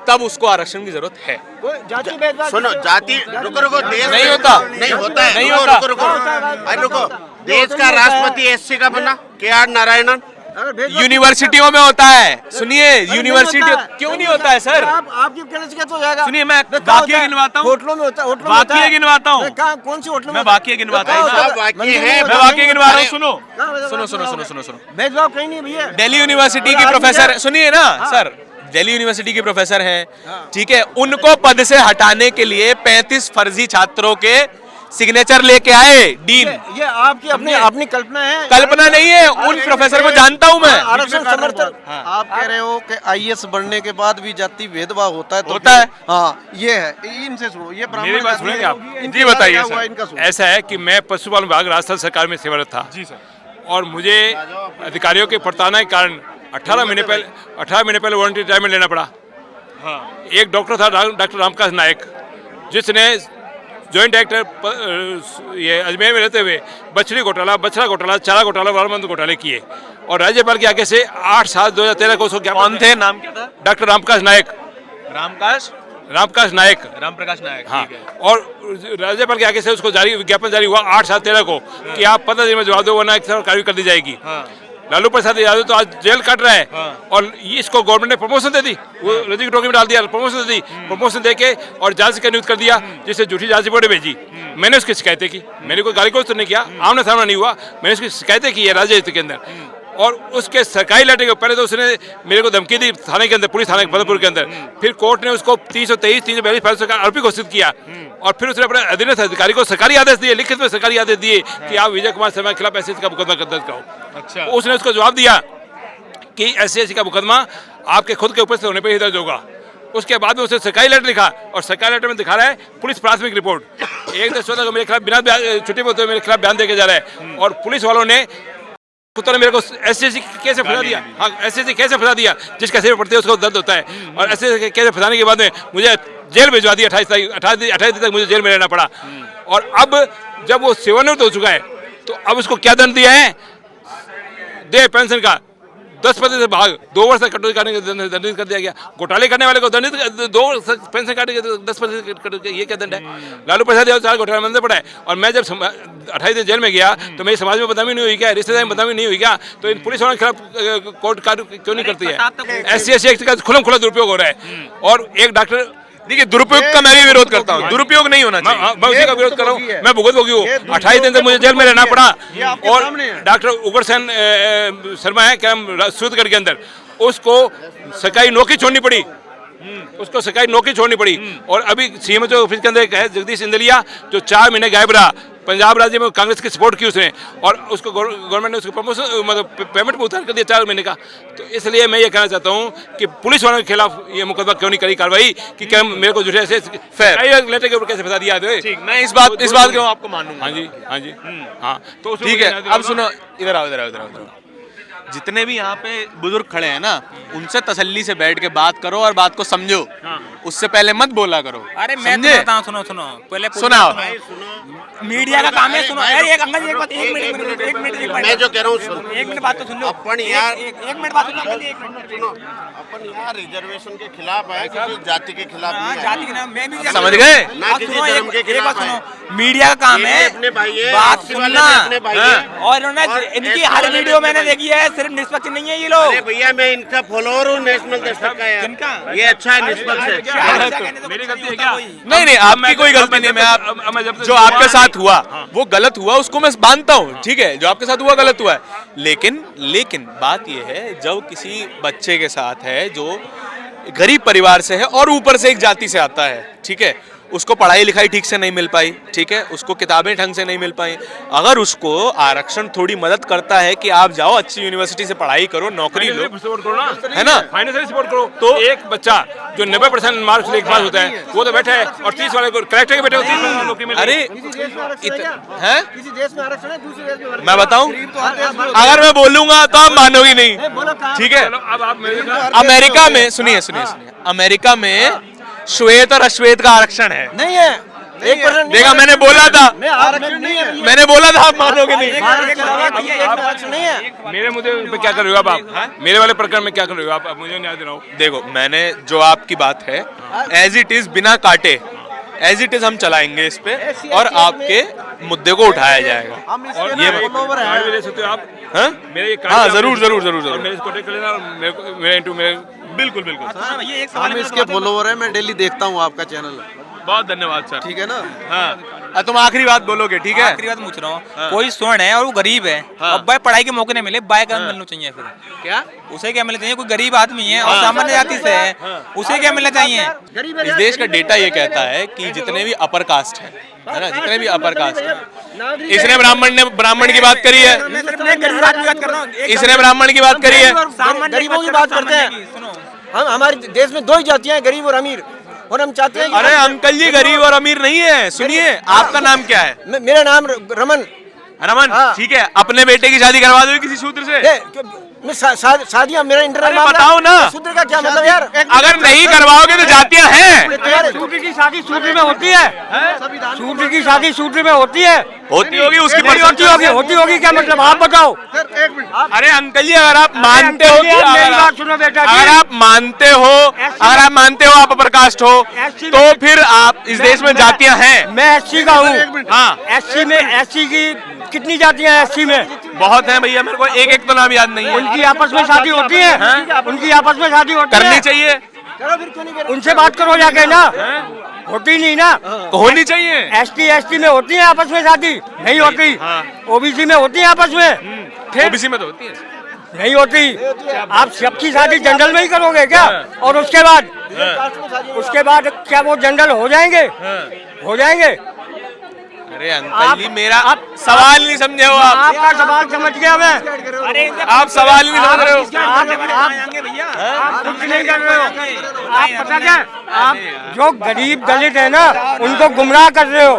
तब उसको आरक्षण की जरूरत है। सुनो, जाति रुको, देश नहीं होता रुको, देश का राष्ट्रपति SC का बना KR नारायणन, यूनिवर्सिटियों में होता है। सुनिए, यूनिवर्सिटी क्यों नहीं होता है सर? आपकी कहने से क्या हो जाएगा? सुनिए, मैं वाक्य गिनवाता हूँ, होटलों में होता है, वाक्य गिनवाता हूँ। कौन सी होटलों में? मैं वाक्य गिनवाता हूँ, मैं वाक्य गिनवा रहा हूँ। सुनो। भेदभाव कहीं नहीं भैया। दिल्ली यूनिवर्सिटी की प्रोफेसर, सुनिए ना सर, दिल्ली यूनिवर्सिटी के प्रोफेसर हैं, ठीक है, उनको पद से हटाने के लिए 35 फर्जी छात्रों के सिग्नेचर लेके आए डीन। ये आपकी अपनी कल्पना है? कल्पना नहीं है, उन प्रोफेसर को जानता हूं मैं। आरक्षण समर्थन आप कह रहे हो कि IAS बनने के बाद भी जाति भेदभाव होता है, तो होता है। हाँ, ये है, इनसे सुनो, ये मेरी बात सुनेंगे आप? इनके जी बताइए क्या हुआ, इनका सर। सुनो। ऐसा है कि मैं पशुपालन विभाग राजस्थान सरकार में सेवारत था जी सर। और मुझे अधिकारियों के प्रताड़ना के कारण 18 महीने पहले वॉलंटरी रिटायरमेंट लेना पड़ा। एक डॉक्टर था डॉक्टर रामकाश नायक, जिसने जॉइंट डायरेक्टर ये अजमेर में रहते हुए बछड़ा घोटाला, चारा घोटाला, वारमंद घोटाले किए और राज्यपाल के आगे से 8/7/2013 को उसको क्या कौन थे, नाम क्या था? डॉक्टर रामकाश नायक। रामप्रकाश नायक, हाँ। ठीक है। और राज्यपाल के आगे से उसको विज्ञापन जारी हुआ 8/7/13 को कि आप 15 दिन में जवाब दो वरना कार्रवाई कर दी जाएगी। लालू प्रसाद यादव तो आज जेल काट रहा है और इसको गवर्नमेंट ने प्रमोशन दे दी, वो रजी टोकरी में डाल दिया, प्रमोशन दे दी, प्रमोशन दे के और जांच का नियुक्त कर दिया, जिससे झूठी जांच रिपोर्ट भेजी। मैंने उसकी शिकायतें की, मैंने कोई गाली गलौज तो नहीं किया, आमने सामने नहीं हुआ, मैंने उसकी शिकायतें की है राज्य हित के अंदर। और उसके सरकारी लेटर के पहले तो उसने मेरे को धमकी दी थाने के अंदर, पुलिस थाने फतेहपुर के अंदर। फिर कोर्ट ने उसको 323, 342 फैसलों का आरोपी घोषित किया और फिर उसने अपने अधीनस्थ अधिकारी को सरकारी आदेश दिए, लिखित में सरकारी आदेश दिए कि आप विजय कुमार शर्मा के खिलाफ ऐसे का मुकदमा दर्ज करो। अच्छा। उसने उसको जवाब दिया कि ऐसे का मुकदमा आपके खुद के उपस्थित होने पर ही दर्ज होगा। उसके बाद में उसने सरकारी लेटर लिखा और सरकारी लेटर में दिखा रहा है पुलिस प्राथमिक रिपोर्ट 1/14 को मेरे खिलाफ बिना छुट्टी पे होते मेरे खिलाफ बयान देके जा रहा है और पुलिस वालों ने कुत्ता ने मेरे को SCC केस में फंसा दिया। हाँ, SCC केस में फंसा दिया, जिस कैसे में पड़ते है उसको दर्द होता है और SCC केस में फंसाने के बाद में मुझे जेल भिजवा दिया। 28 दिन तक मुझे जेल में रहना पड़ा और अब जब वो सेवानिवृत्त हो चुका है तो अब उसको क्या दंड दिया है, दे पेंशन का 10% से भाग 2 वर्ष तक कटौती करने का दंडित कर दिया गया। घोटाले करने वाले को दंडित 2 पेंशन काटे 10% कटौती, ये क्या दंड है? लालू प्रसाद यादव 4 घोटाले में पड़ा है और मैं जब 28 दिन जेल में गया तो मेरी समाज में बदनामी नहीं हुई क्या, रिश्तेदारी में बदनामी नहीं हुई क्या? तो इन पुलिस वालों के खिलाफ कोर्ट कार्य क्यों नहीं करती है? SC एक्ट का खुला दुरुपयोग हो रहा है और एक डॉक्टर, देखिए दुरुपयोग का मैं भी विरोध करता हूँ, दुरुपयोग नहीं होना चाहिए। मैं उसी का विरोध कर रहा हूँ, मैं भुगतभोगी हूँ। 28 दिन तक मुझे जेल में रहना पड़ा और डॉक्टर उग्रसेन शर्मा है क्या सूरतगढ़ के अंदर, उसको सरकारी नौकरी छोड़नी पड़ी, उसको सरकारी नौकरी छोड़नी पड़ी और अभी CM ऑफिस के अंदर एक है जगदीश इंदलिया जो 4 महीने गायब रहा। पंजाब राज्य में कांग्रेस की सपोर्ट की उसने और उसको गवर्नमेंट ने उसको प्रमोशन मतलब पेमेंट में उतार कर दिया 4 महीने का। तो इसलिए मैं ये कहना चाहता हूँ कि पुलिस वालों के खिलाफ ये मुकदमा क्यों नहीं करी कार्रवाई कि क्या मेरे को झूठे ऐसे लेटर के ऊपर कैसे फंसा दिया? ठीक, मैं इस बात को आपको मानूंगा। हाँ जी हाँ, तो ठीक है। अब सुनो, इधर आओ। जितने भी यहाँ पे बुजुर्ग खड़े हैं ना, उनसे तसल्ली से बैठ के बात करो और बात को समझो, उससे पहले मत बोला करो। अरे मैं तो बताऊं, सुनो पहले सुनाओ। मीडिया का काम है, सुनो। अरे एक अंकल जी एक बात, एक मिनट मैं जो कह रहा हूँ एक मिनट बात तो सुन लो। अपन यार एक मिनट बात सुनो। अपन यार रिजर्वेशन के खिलाफ है, किसी जाति के खिलाफ नहीं है। जाति के नाम मैं भी समझ गए? ना किसी धर्म के खिलाफ है। मीडिया का काम है अपने भाई है, बात सुनना अपने भाई है। और इन्होंने इनकी हर वीडियो मैंने देखी है, सिर्फ निष्पक्ष नहीं है ये लोग। अरे भैया मैं इनका फॉलोअर हूँ नेशनल दस्तक का यार। किनका? ये अच्छा है, निष्पक्ष है। मेरी गलती है क्या? नहीं, आपकी कोई गलती नहीं है। मैं जो आपके साथ हुआ वो गलत हुआ, उसको मैं मानता हूँ, ठीक है। जो आपके साथ हुआ गलत हुआ है, लेकिन बात ये है जब किसी बच्चे के साथ है जो गरीब परिवार से है और ऊपर से एक जाति से आता है, ठीक है, उसको पढ़ाई लिखाई ठीक से नहीं मिल पाई, ठीक है, उसको किताबें ढंग से नहीं मिल पाई, अगर उसको आरक्षण थोड़ी मदद करता है कि आप जाओ अच्छी यूनिवर्सिटी से पढ़ाई करो, नौकरी लो, सपोर्ट करो ना, है ना, फाइनेंशियली सपोर्ट करो। तो एक बच्चा जो 90% मार्क्स लेके पास होता है वो तो बैठा है और 30 वाले को कलेक्टर के बैठे 30 नौकरी मिल रही है। किसी देश में आरक्षण है, दूसरे देश में मैं बताऊं, अगर मैं बोलूंगा तो आप मानोगी नहीं, ठीक है। अब आप अमेरिका में सुनिए, अमेरिका में श्वेत और अश्वेत का आरक्षण है, नहीं है। 1% देखा, मैंने बोला था, आरक्षण नहीं है। मैंने बोला था, आप मानोगे नहीं। आरक्षण नहीं है। मेरे मुद्दे पे क्या कर रहे हो आप? मेरे वाले प्रकरण में क्या कर रहे हो आप? मुझे न्याय दिलाओ। देखो, मैंने जो आपकी बात है एज इट इज, बिना काटे एज इट इज हम चलाएंगे इस पे और आपके मुद्दे को उठाया जाएगा। और ये कार्ड भी ले सकते हो आप। हाँ, मेरे ये हाँ, कार्ड जरूर। मेरे कॉन्टेक्ट कर लेना और मेरे बिल्कुल। हम इसके फॉलोवर हैं, मैं डेली देखता हूँ आपका चैनल। बहुत धन्यवाद सर। ठीक है ना? हाँ, तुम आखिरी बात बोलोगे, ठीक है? आखिरी बात पूछ रहा हूँ, कोई स्वर्ण है और वो गरीब है और भाई पढ़ाई के मौके नहीं मिले, बाय का मिलना चाहिए फिर क्या? उसे क्या मिलना चाहिए? कोई गरीब आदमी है और सामान्य जाति से है, उसे क्या मिलना चाहिए? इस देश का डेटा ये कहता है कि जितने भी अपर कास्ट है ना, जितने भी अपर कास्ट है, इसने ब्राह्मण की बात करी है, इसने ब्राह्मण की बात करी है, गरीबों की बात करते हैं। हम हमारे देश में 2 ही जातियां हैं, गरीब और अमीर, और हम चाहते हैं। अरे अंकल जी, गरीब और अमीर नहीं है, सुनिए, आपका नाम क्या है? मेरा नाम रमन। रमन ठीक है, अपने बेटे की शादी करवा दो किसी शूद्र से। शादियां मेरा इंटरनल बताओ ना, शूद्र का क्या मतलब यार? अगर नहीं करवाओगे तो जातियां हैं। शूद्र की शादी शूद्र में होती है, शूद्र की शादी शूद्र में होती है, होती होगी, उसकी होती होगी क्या मतलब आप बताओ? अरे अंकल जी, अगर आप मानते हो, सुनो बेटा, अगर आप मानते हो आप अपर कास्ट हो, तो फिर आप इस देश में जातियां हैं। मैं एससी का हूँ। हाँ, एससी में एससी की कितनी जातियां हैं? एससी में बहुत हैं भैया, मेरे को एक एक तो नाम याद नहीं है। उनकी आपस में शादी होती है, उनकी आपस में शादी होती है, करनी चाहिए, उनसे बात करो जाके ना। होती नहीं ना, होनी चाहिए। एसटी में होती है आपस में शादी, नहीं होती। ओबीसी में होती है आपस में, फिर ओबीसी में तो होती है, नहीं होती। आप सबकी शादी जनरल में ही करोगे क्या? और उसके बाद क्या वो जनरल हो जाएंगे? हो जाएंगे? अरे अंकल जी, मेरा सवाल नहीं समझे हो आप। आपका सवाल समझ गया मैं। अरे आप सवाल नहीं समझ रहे हो। आप कुछ नहीं कर रहे हो। आप पता क्या, आप जो गरीब दलित है ना, उनको गुमराह कर रहे हो।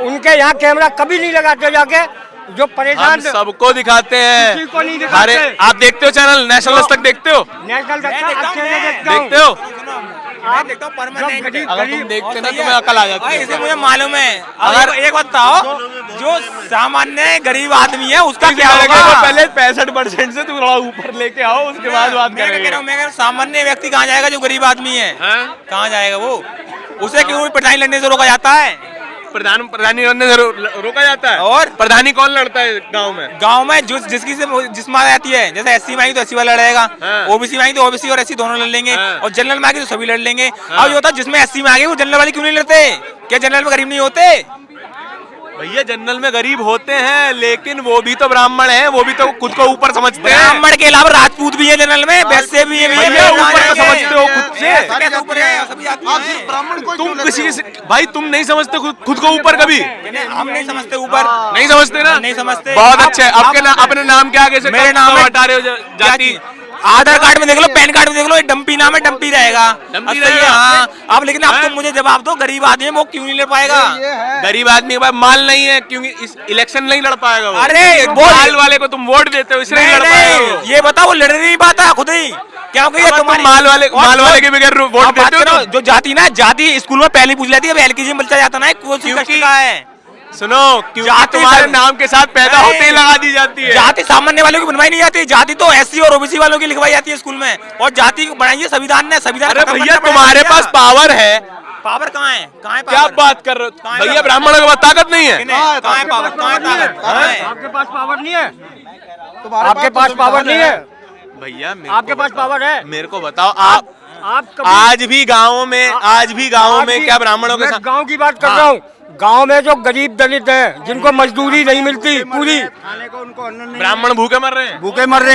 उनके यहाँ कैमरा कभी नहीं लगाते जाके, जो परेशान सबको दिखाते हैं। किसी को नहीं दिखाते। अरे आप देखते हो चैनल नेशनल तक देखते हो? नेशनल देखते हो? मैं देखता हूँ परमानेंट। अगर तुम देखते ना तुम्हें अकल आ जाती है। इसे मुझे मालूम है। अगर एक बात बताओ, जो सामान्य गरीब आदमी है उसका क्या होगा? पहले 65% से थोड़ा ऊपर लेके आओ, उसके बाद बात करेंगे। मैं सामान्य व्यक्ति कहाँ जाएगा जो गरीब आदमी है? कहाँ जाएगा वो? उसे क्यों प्रधानी लड़ने से रोका जाता है? प्रधानी लड़ने से रोका जाता है। और प्रधानी कौन लड़ता है गांव में? गांव में जिसमें आती है, जैसे एससी में आई तो एससी वाला लड़ेगा, ओबीसी में आई तो ओबीसी और एससी दोनों लड़ लेंगे, और जनरल में आ गई तो सभी लड़ लेंगे। अब ये होता है जिसमें एससी में आ गई वो जनरल वाले क्यों नहीं लड़ते? क्या जनरल में गरीब नहीं होते? भैया जनरल में गरीब होते हैं, लेकिन वो भी तो ब्राह्मण हैं, वो भी तो खुद को ऊपर समझते हैं। ब्राह्मण के अलावा राजपूत भी है जनरल में, वैश्य भी है। ऊपर तो समझते हो खुद से। तुम किसी भाई तुम नहीं समझते खुद को ऊपर कभी? हम नहीं समझते ऊपर, नहीं समझते ना? नहीं समझते। बहुत अच्छे। अपने नाम के आगे से मेरे नाम हटा रहे हो जाति। आधार कार्ड में देख लो, पैन कार्ड में देख लो, डम्पी नाम है, डम्पी रहेगा। हाँ, अब लेकिन अब तुम मुझे जवाब दो, गरीब आदमी वो क्यों नहीं लड़ पाएगा? गरीब आदमी के पास माल नहीं है, क्योंकि इस इलेक्शन नहीं लड़ पाएगा वो। अरे माल वाले को तुम वोट देते हो, इसलिए नहीं लड़ पाएगा। ये बताओ, वो लड़ नहीं पाता खुद ही, क्योंकि ये तुम्हारी माल वाले के बगैर वोट देते हो। जो जाति ना, जाति स्कूल में पहले पूछ लेती है, अब एलकेजी में चला जाता ना, क्योंकि है। सुनो, क्योंकि तुम्हारे नाम के साथ पैदा होते ही लगा दी जाती है। जाति सामान्य वालों की बनवाई नहीं जाती, जाति तो एससी और ओबीसी वालों की लिखवाई जाती है स्कूल में, और जाति को बनाई है संविधान ने। संविधान अरे भैया तुम्हारे पास पावर है। पावर कहाँ है? कहाँ है? क्या बात कर रहे हो भैया? ब्राह्मणों के पास ताकत नहीं है। कहाँ है पावर? कहाँ है ताकत? आपके पास पावर नहीं है? आपके पास पावर नहीं है भैया? आपके पास पावर है? मेरे को बताओ, आप आज भी गाँव में क्या ब्राह्मणों के साथ? गाँव की बात कर रहा हूँ। गांव में जो गरीब दलित हैं, जिनको मजदूरी नहीं मिलती पूरी, ब्राह्मण भूखे मर रहे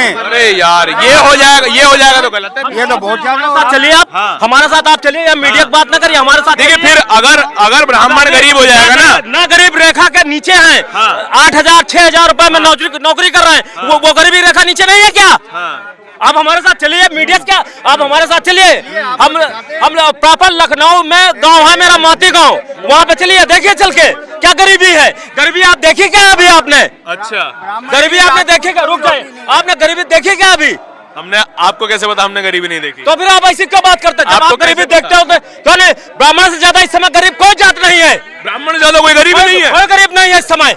हैं। अरे यार ये हो जाएगा तो गलत है। ये तो बहुत ज्यादा। चलिए आप हमारे साथ, आप चलिए, या मीडिया की बात ना करिए, हमारे साथ देखिए। फिर अगर ब्राह्मण गरीब हो जाएगा ना गरीब रेखा के नीचे हैं, 8,000 6,000 रुपए में नौकरी कर रहे हैं, वो गरीबी रेखा नीचे नहीं है क्या? आप हमारे साथ चलिए, मीडिया क्या, आप हमारे साथ चलिए। हम प्रॉपर लखनऊ में गांव है मेरा, माती गांव, वहाँ पे चलिए, देखिए चल के क्या गरीबी है। गरीबी आप देखी क्या अभी? आपने गरीबी आपने देखी क्या? रुक जाइए, आपने गरीबी देखी क्या अभी? हमने आपको कैसे पता? हमने गरीबी नहीं देखी। तो फिर आप ऐसी क्यों बात करते हैं? आप गरीबी देखते हो तो नहीं, ब्राह्मण से ज्यादा इस समय गरीब कोई जात नहीं है। ब्राह्मण ज्यादा कोई गरीब नहीं है, कोई गरीब नहीं है इस समय।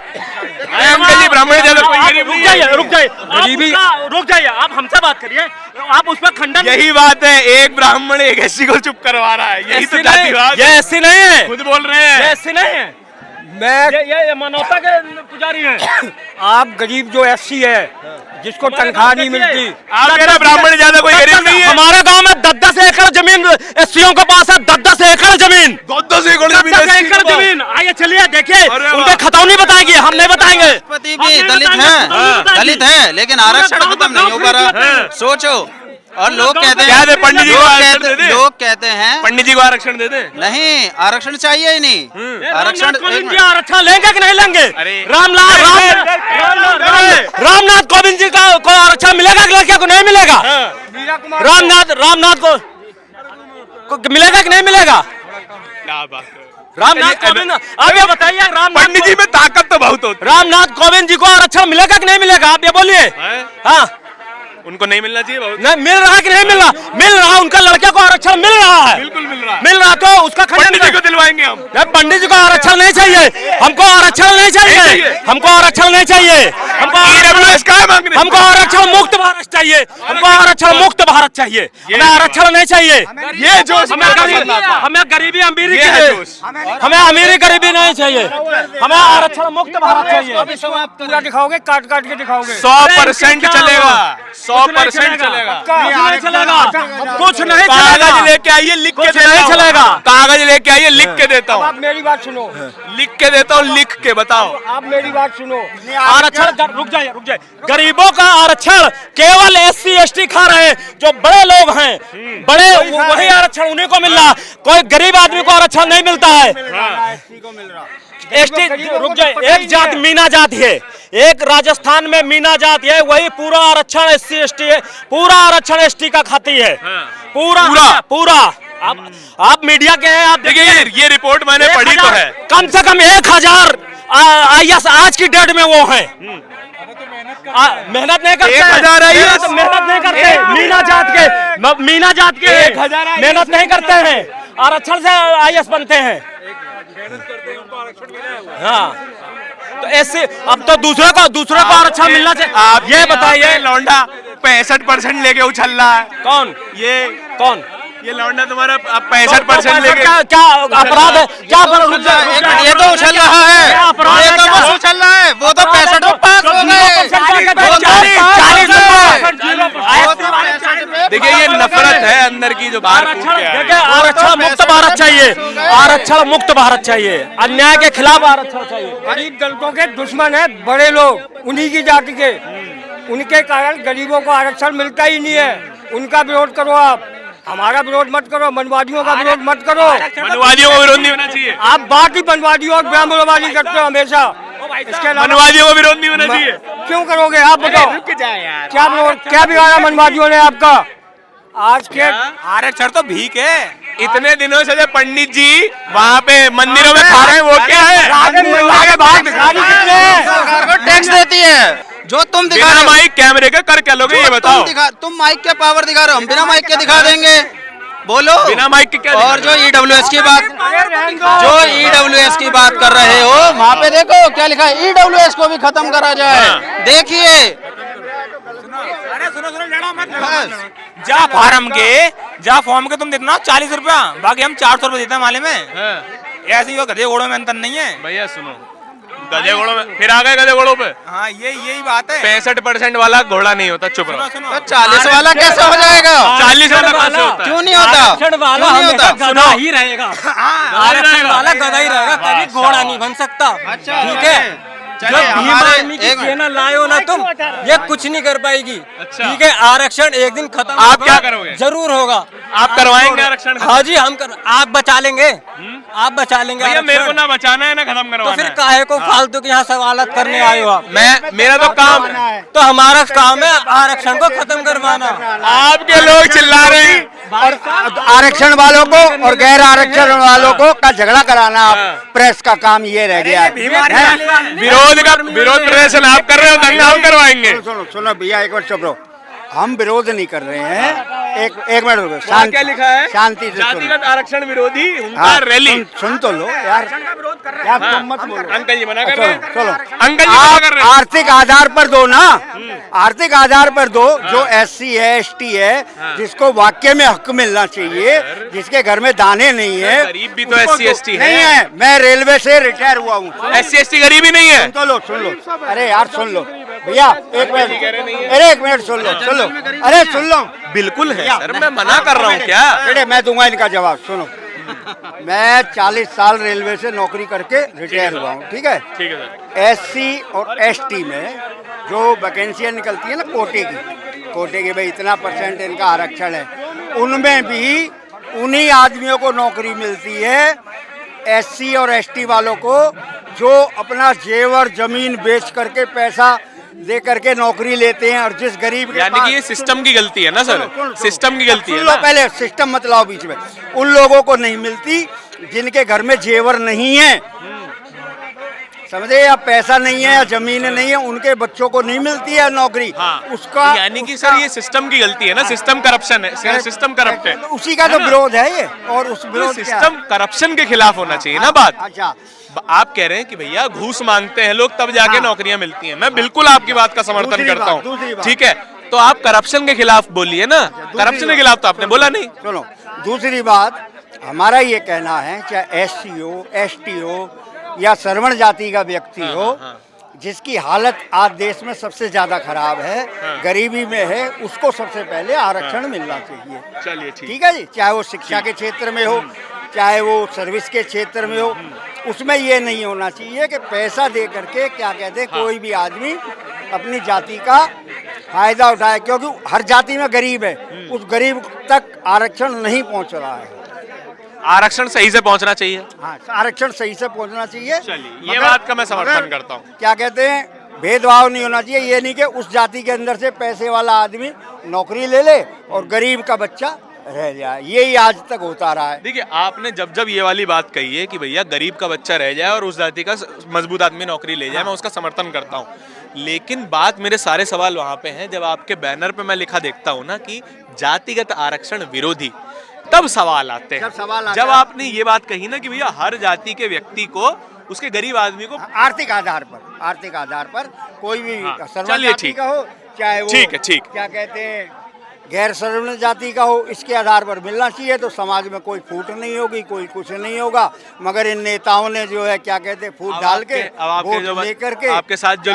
अंकल जी, ब्राह्मण ज्यादा कोई गरीब नहीं है। रुक जाइए, गरीबी रुक जाइए, आप हमसे बात करिए, आप उस पर खंडन। यही बात है, एक ब्राह्मण एक एससी को चुप करवा रहा है, यही तो जातिवाद। ये एससी नहीं है, खुद बोल रहे हैं। ये एससी नहीं है, ये मानवता के पुजारी हैं। आप गरीब जो एससी है, जिसको तनख्वाह नहीं मिलती, आप कह रहे ब्राह्मण ज्यादा कोई गरीब नहीं है। हमारे गांव में 10-10 एकड़ जमीन एससीओं के पास है, 10-10 एकड़ जमीन, 10-10 एकड़ जमीन। आइए चलिए देखिए, उनके खतौनी बताएंगे, हम नहीं बताएंगे। राष्ट्रपति भी दलित हैं, लेकिन आरक्षण खत्म नहीं हो पा रहा। सोचो, और लोग कहते हैं पंडित जी को आरक्षण दे दे। लोग कहते हैं पंडित जी को आरक्षण दे दे। नहीं, आरक्षण चाहिए ही नहीं। आरक्षण लेंगे कि नहीं लेंगे? रामनाथ कोविंद जी को आरक्षण मिलेगा कि लड़कियों को नहीं मिलेगा? रामनाथ को मिलेगा कि नहीं मिलेगा? क्या बात है। रामनाथ कोविंद, आप ये बताइए पंडित जी में ताकत तो बहुत होती रामनाथ कोविंद जी को आरक्षण मिलेगा कि नहीं मिलेगा, आप ये बोलिए। है। हाँ, उनको नहीं मिलना चाहिए बहुत। नहीं मिल रहा कि नहीं मिल रहा? मिल रहा, उनका लड़के को आरक्षण मिल रहा है, बिल्कुल मिल रहा है। मिल रहा, तो उसका पंडित जी को दिलवाएंगे हम। नहीं, पंडित जी को आरक्षण नहीं चाहिए, हमको आरक्षण नहीं चाहिए, हमको आरक्षण नहीं चाहिए, हमको EWS का मांगने, हमको आरक्षण मुक्त भारत चाहिए, हमको आरक्षण मुक्त भारत चाहिए, हमें आरक्षण नहीं चाहिए। ये जो हमें गरीबी अमीरी ये है चाहिए, जोश। हमें अमीरी गरीबी नहीं चाहिए, हमें आरक्षण मुक्त भारत चाहिए। आप पूरा दिखाओगे, काट काट के दिखाओगे। 100% चलेगा, 100% चलेगा। नहीं चलेगा, कुछ नहीं कागज चलेगा, लेके आइए, लिख के कुछ देता नहीं हूं। चलेगा। कागज लेके आइए, लिख के देता हूँ, आप मेरी बात सुनो, लिख के देता हूँ, लिख के बताओ। आप मेरी बात सुनो। आरक्षण रुक जाइए, रुक जाइए। गरीबों का आरक्षण केवल SC ST खा रहे हैं, जो बड़े लोग हैं, बड़े वही आरक्षण उन्हीं को मिल रहा, कोई गरीब आदमी को आरक्षण नहीं मिलता है। ST रुक जाए, एक जात मीना जाति है, एक राजस्थान में मीना जाति है, वही पूरा आरक्षण SC ST है, पूरा आरक्षण ST का खाती है, पूरा पूरा। आप मीडिया के हैं, आप देखिए ये रिपोर्ट मैंने पढ़ी तो है, कम से कम 1000 IAS आज की डेट में वो है। मेहनत नहीं करते, 1000 IAS मेहनत नहीं करते, मीना जात के 1000 IAS मेहनत नहीं करते हैं, आरक्षण से IAS बनते हैं। हाँ, तो ऐसे अब तो दूसरे को आरक्षण मिलना चाहिए। आप ये बताइए, लौंडा 65% लेके उछल रहा है। कौन कौन ये लौंडा तुम्हारा 65% लेके क्या अपराध है? क्या ये तो उछल रहा है, ये तो बस उछल रहा है, वो तो 65 में पास हो गए। देखिए ये नफरत है अंदर की जो बाहर फूट के आ रही है। आरक्षण मुक्त भारत चाहिए, आरक्षण मुक्त भारत चाहिए, अन्याय के खिलाफ आरक्षण चाहिए। गरीब दलितों के दुश्मन है बड़े लोग, उन्हीं की जाति के, उनके कारण गरीबों को आरक्षण मिलता ही नहीं है। उनका विरोध करो आप, हमारा विरोध मत करो, मनवादियों का विरोध मत करो। मनवादियों को विरोध नहीं होना चाहिए, आप बाकी मनवादियों और ब्राह्मणवादी करते हो हमेशा, इसके अलावा मनवादियों को विरोध नहीं होना चाहिए। क्यों करोगे आप? बताओ क्या बिगाड़ा मनवादियों ने आपका? आज के आरक्षण तो भीख है। इतने दिनों से जो पंडित जी वहाँ पे मंदिरों में खा रहे हैं वो क्या है? सरकार को टैक्स देती है, जो तुम दिखा बिना रहे हो, माइक कैमरे के कर क्या लोगे ये बताओ। तुम माइक के पावर दिखा रहे हो, हम बिना माइक के दिखा देंगे, बोलो। बिना माइक के क्या और जो EWS की बात कर रहे हो, वहाँ पे देखो क्या लिखा है, EWS को भी खत्म करा जाए। देखिए जा फॉर्म के तुम देते 40 रुपया, बाकी हम 400 रुपए देते हैं माले में। ऐसे ही गधे घोड़ों में अंतर नहीं है भैया। सुनो, गधे घोड़ों में फिर आ गए, गधे घोड़ों पे। हाँ, यही बात है। 65% वाला घोड़ा नहीं होता, चुप रहो। सुनो, 40 वाला कैसे हो जाएगा? 40 वाला कैसे होता है? क्यों नहीं होता? आरक्षण वाला क्यों नहीं होता? गधा ही रहेगा, आरक्षण वाला गधा ही रहेगा, कभी घोड़ा नहीं बन सकता। ठीक है, जो भीम आर्मी की सेना लाए हो ना तुम, ये कुछ नहीं कर पाएगी। ठीक है, आरक्षण एक दिन खत्म आप क्या करोगे? जरूर होगा। आप करवाएंगे आरक्षण? हाँ जी, आप बचा लेंगे, आप बचा लेंगे भैया मेरे को आरक्षण। ना बचाना है ना खत्म तो करवाना फिर है। काहे को फालतू के यहाँ सवालत करने आए हो आप? मेरा तो काम है। तो हमारा काम है आरक्षण को खत्म करवाना। आपके लोग चिल्ला रहे हैं और आरक्षण वालों को और गैर आरक्षण वालों को का झगड़ा कराना प्रेस का काम ये रह गया है। विरोध प्रदर्शन आप कर रहे हो, दंगा हम करवाएंगे। सुनो भैया, एक बार चुप रहो। हम विरोध नहीं कर रहे हैं, एक मिनट रुको, वहाँ क्या लिखा है? शांति से सुनो। जातिगत आरक्षण विरोधी उनका हाँ, रैली। सुन तो लो यार, तुम मत बोलो। अंकल जी मना कर रहे हैं। चलो, अंकल जी मना कर रहे हैं। आर्थिक आधार पर दो ना, आर्थिक आधार पर दो। जो SC है, ST है, जिसको वाक्य में हक मिलना चाहिए, जिसके घर में दाने नहीं है, गरीब भी तो SC ST नहीं है। मैं रेलवे से रिटायर हुआ हूँ। SC ST गरीबी नहीं है। सुन लो। अरे यार सुन लो भैया, एक मिनट, अरे एक मिनट सुन लो, अरे सुन लो। बिल्कुल है सर, मैं मना कर रहा हूँ क्या? बेटे मैं दूंगा इनका जवाब। सुनो, मैं 40 साल रेलवे से नौकरी करके रिटायर हुआ हूँ। ठीक है सर। SC और ST में जो वैकेंसियाँ निकलती है ना कोटे की भाई इतना % इनका आरक्षण है, उनमें भी उन्हीं आदमियों को नौकरी मिलती है, SC और ST वालों को, जो अपना जेवर जमीन बेच करके पैसा दे करके नौकरी लेते हैं। और जिस गरीब के यानी कि ये सिस्टम की गलती है ना सर, सिस्टम की गलती है सुन लो ना? पहले, सिस्टम मत लाओ बीच में। उन लोगों को नहीं मिलती जिनके घर में जेवर नहीं है, समझे, या पैसा नहीं है या जमीन नहीं है, उनके बच्चों को नहीं मिलती है नौकरी। उसका यानी कि सर ये सिस्टम की गलती है ना, सिस्टम करप्शन है, सिस्टम करप्ट है, उसी का तो विरोध है ये। और उस विरोध सिस्टम करप्शन के खिलाफ होना चाहिए ना बात। अच्छा, आप कह रहे हैं कि भैया घूस मांगते हैं लोग तब जाके नौकरियां मिलती हैं, मैं बिल्कुल आपकी बात का समर्थन करता हूँ, ठीक है, तो आप करप्शन के खिलाफ बोलिए ना, करप्शन के खिलाफ तो आपने बोला नहीं। सुनो, दूसरी बात हमारा ये कहना है, चाहे SC हो, ST हो या श्रवण जाति का व्यक्ति हो, जिसकी हालत आज देश में सबसे ज्यादा खराब है, गरीबी में है, उसको सबसे पहले आरक्षण मिलना चाहिए। चलिए ठीक है जी, चाहे वो शिक्षा के क्षेत्र में हो, चाहे वो सर्विस के क्षेत्र में हो, उसमें ये नहीं होना चाहिए कि पैसा दे करके क्या कहते हैं कोई भी आदमी अपनी जाति का फायदा उठाए, क्योंकि हर जाति में गरीब है, उस गरीब तक आरक्षण नहीं पहुंच रहा है। आरक्षण सही से पहुंचना चाहिए। हाँ, आरक्षण सही से पहुंचना चाहिए। चलिए, ये बात का मैं समर्थन करता हूँ। क्या कहते हैं, भेदभाव नहीं होना चाहिए। ये नहीं कि उस जाति के अंदर से पैसे वाला आदमी नौकरी ले ले और गरीब का बच्चा रह जाए, यही आज तक होता रहा है। देखिए, आपने जब जब ये वाली बात कही है कि भैया गरीब का बच्चा रह जाए और उस जाति का मजबूत आदमी नौकरी ले जाए, मैं उसका समर्थन करता हूँ, लेकिन बात मेरे सारे सवाल वहाँ पे हैं जब आपके बैनर पे मैं लिखा देखता हूँ ना कि जातिगत आरक्षण विरोधी, तब सवाल आते हैं। जब आपने ये बात कही ना कि भैया हर जाति के व्यक्ति को, उसके गरीब आदमी को आर्थिक आधार पर कोई भी सर्वण जाति का हो, चाहे वो ठीक है, क्या कहते हैं गैर सर्वण जाति का हो, इसके आधार पर मिलना चाहिए, तो समाज में कोई फूट नहीं होगी, कोई कुछ नहीं होगा। मगर इन नेताओं ने जो है क्या कहते हैं फूट डाल के वोट लेकर के आपके साथ जो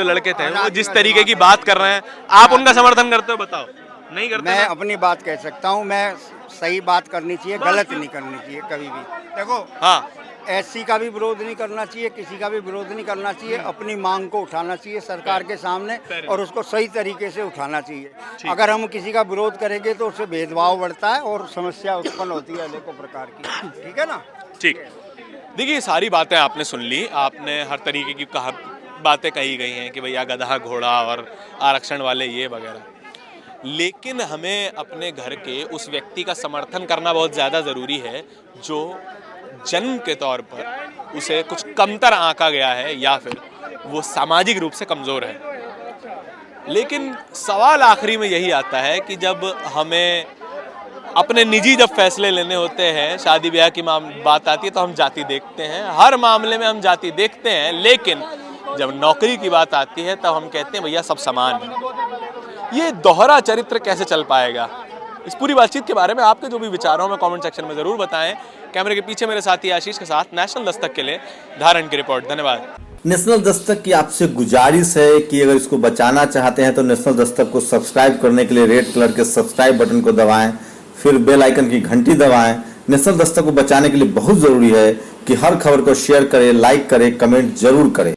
लड़के थे वो जिस तरीके की बात कर रहे हैं, आप उनका समर्थन करते हो? बताओ। नहीं करते? मैं अपनी बात कह सकता हूँ, मैं सही बात करनी चाहिए, गलत नहीं करनी चाहिए कभी भी। देखो, हाँ, SC का भी विरोध नहीं करना चाहिए, किसी का भी विरोध नहीं करना चाहिए, अपनी मांग को उठाना चाहिए सरकार के सामने और उसको सही तरीके से उठाना चाहिए। अगर हम किसी का विरोध करेंगे तो उससे भेदभाव बढ़ता है और समस्या उत्पन्न होती है अनेकों प्रकार की। ठीक है ना? ठीक। देखिए, सारी बातें आपने सुन ली, आपने हर तरीके की बातें कही गई हैं कि भैया गधा घोड़ा और आरक्षण वाले ये वगैरह, लेकिन हमें अपने घर के उस व्यक्ति का समर्थन करना बहुत ज़्यादा ज़रूरी है जो जन्म के तौर पर उसे कुछ कमतर आंका गया है या फिर वो सामाजिक रूप से कमज़ोर है। लेकिन सवाल आखिरी में यही आता है कि जब हमें अपने निजी जब फैसले लेने होते हैं, शादी ब्याह की बात आती है तो हम जाति देखते हैं, हर मामले में हम जाति देखते हैं, लेकिन जब नौकरी की बात आती है तब हम कहते हैं भैया सब समान है। ये दोहरा चरित्र कैसे चल पाएगा? इस पूरी बातचीत के बारे में आपके जो भी विचार हो, हमें कमेंट सेक्शन में ज़रूर बताएं। कैमरे के पीछे मेरे साथी आशीष के साथ नेशनल दस्तक के लिए धारण की रिपोर्ट। धन्यवाद। नेशनल दस्तक की आपसे गुजारिश है कि अगर इसको बचाना चाहते हैं तो नेशनल दस्तक को सब्सक्राइब करने के लिए रेड कलर के सब्सक्राइब बटन को दबाएं, फिर बेल आइकन की घंटी दबाएं। नेशनल दस्तक को बचाने के लिए बहुत जरूरी है कि हर खबर को शेयर करें, लाइक करें, कमेंट जरूर करें।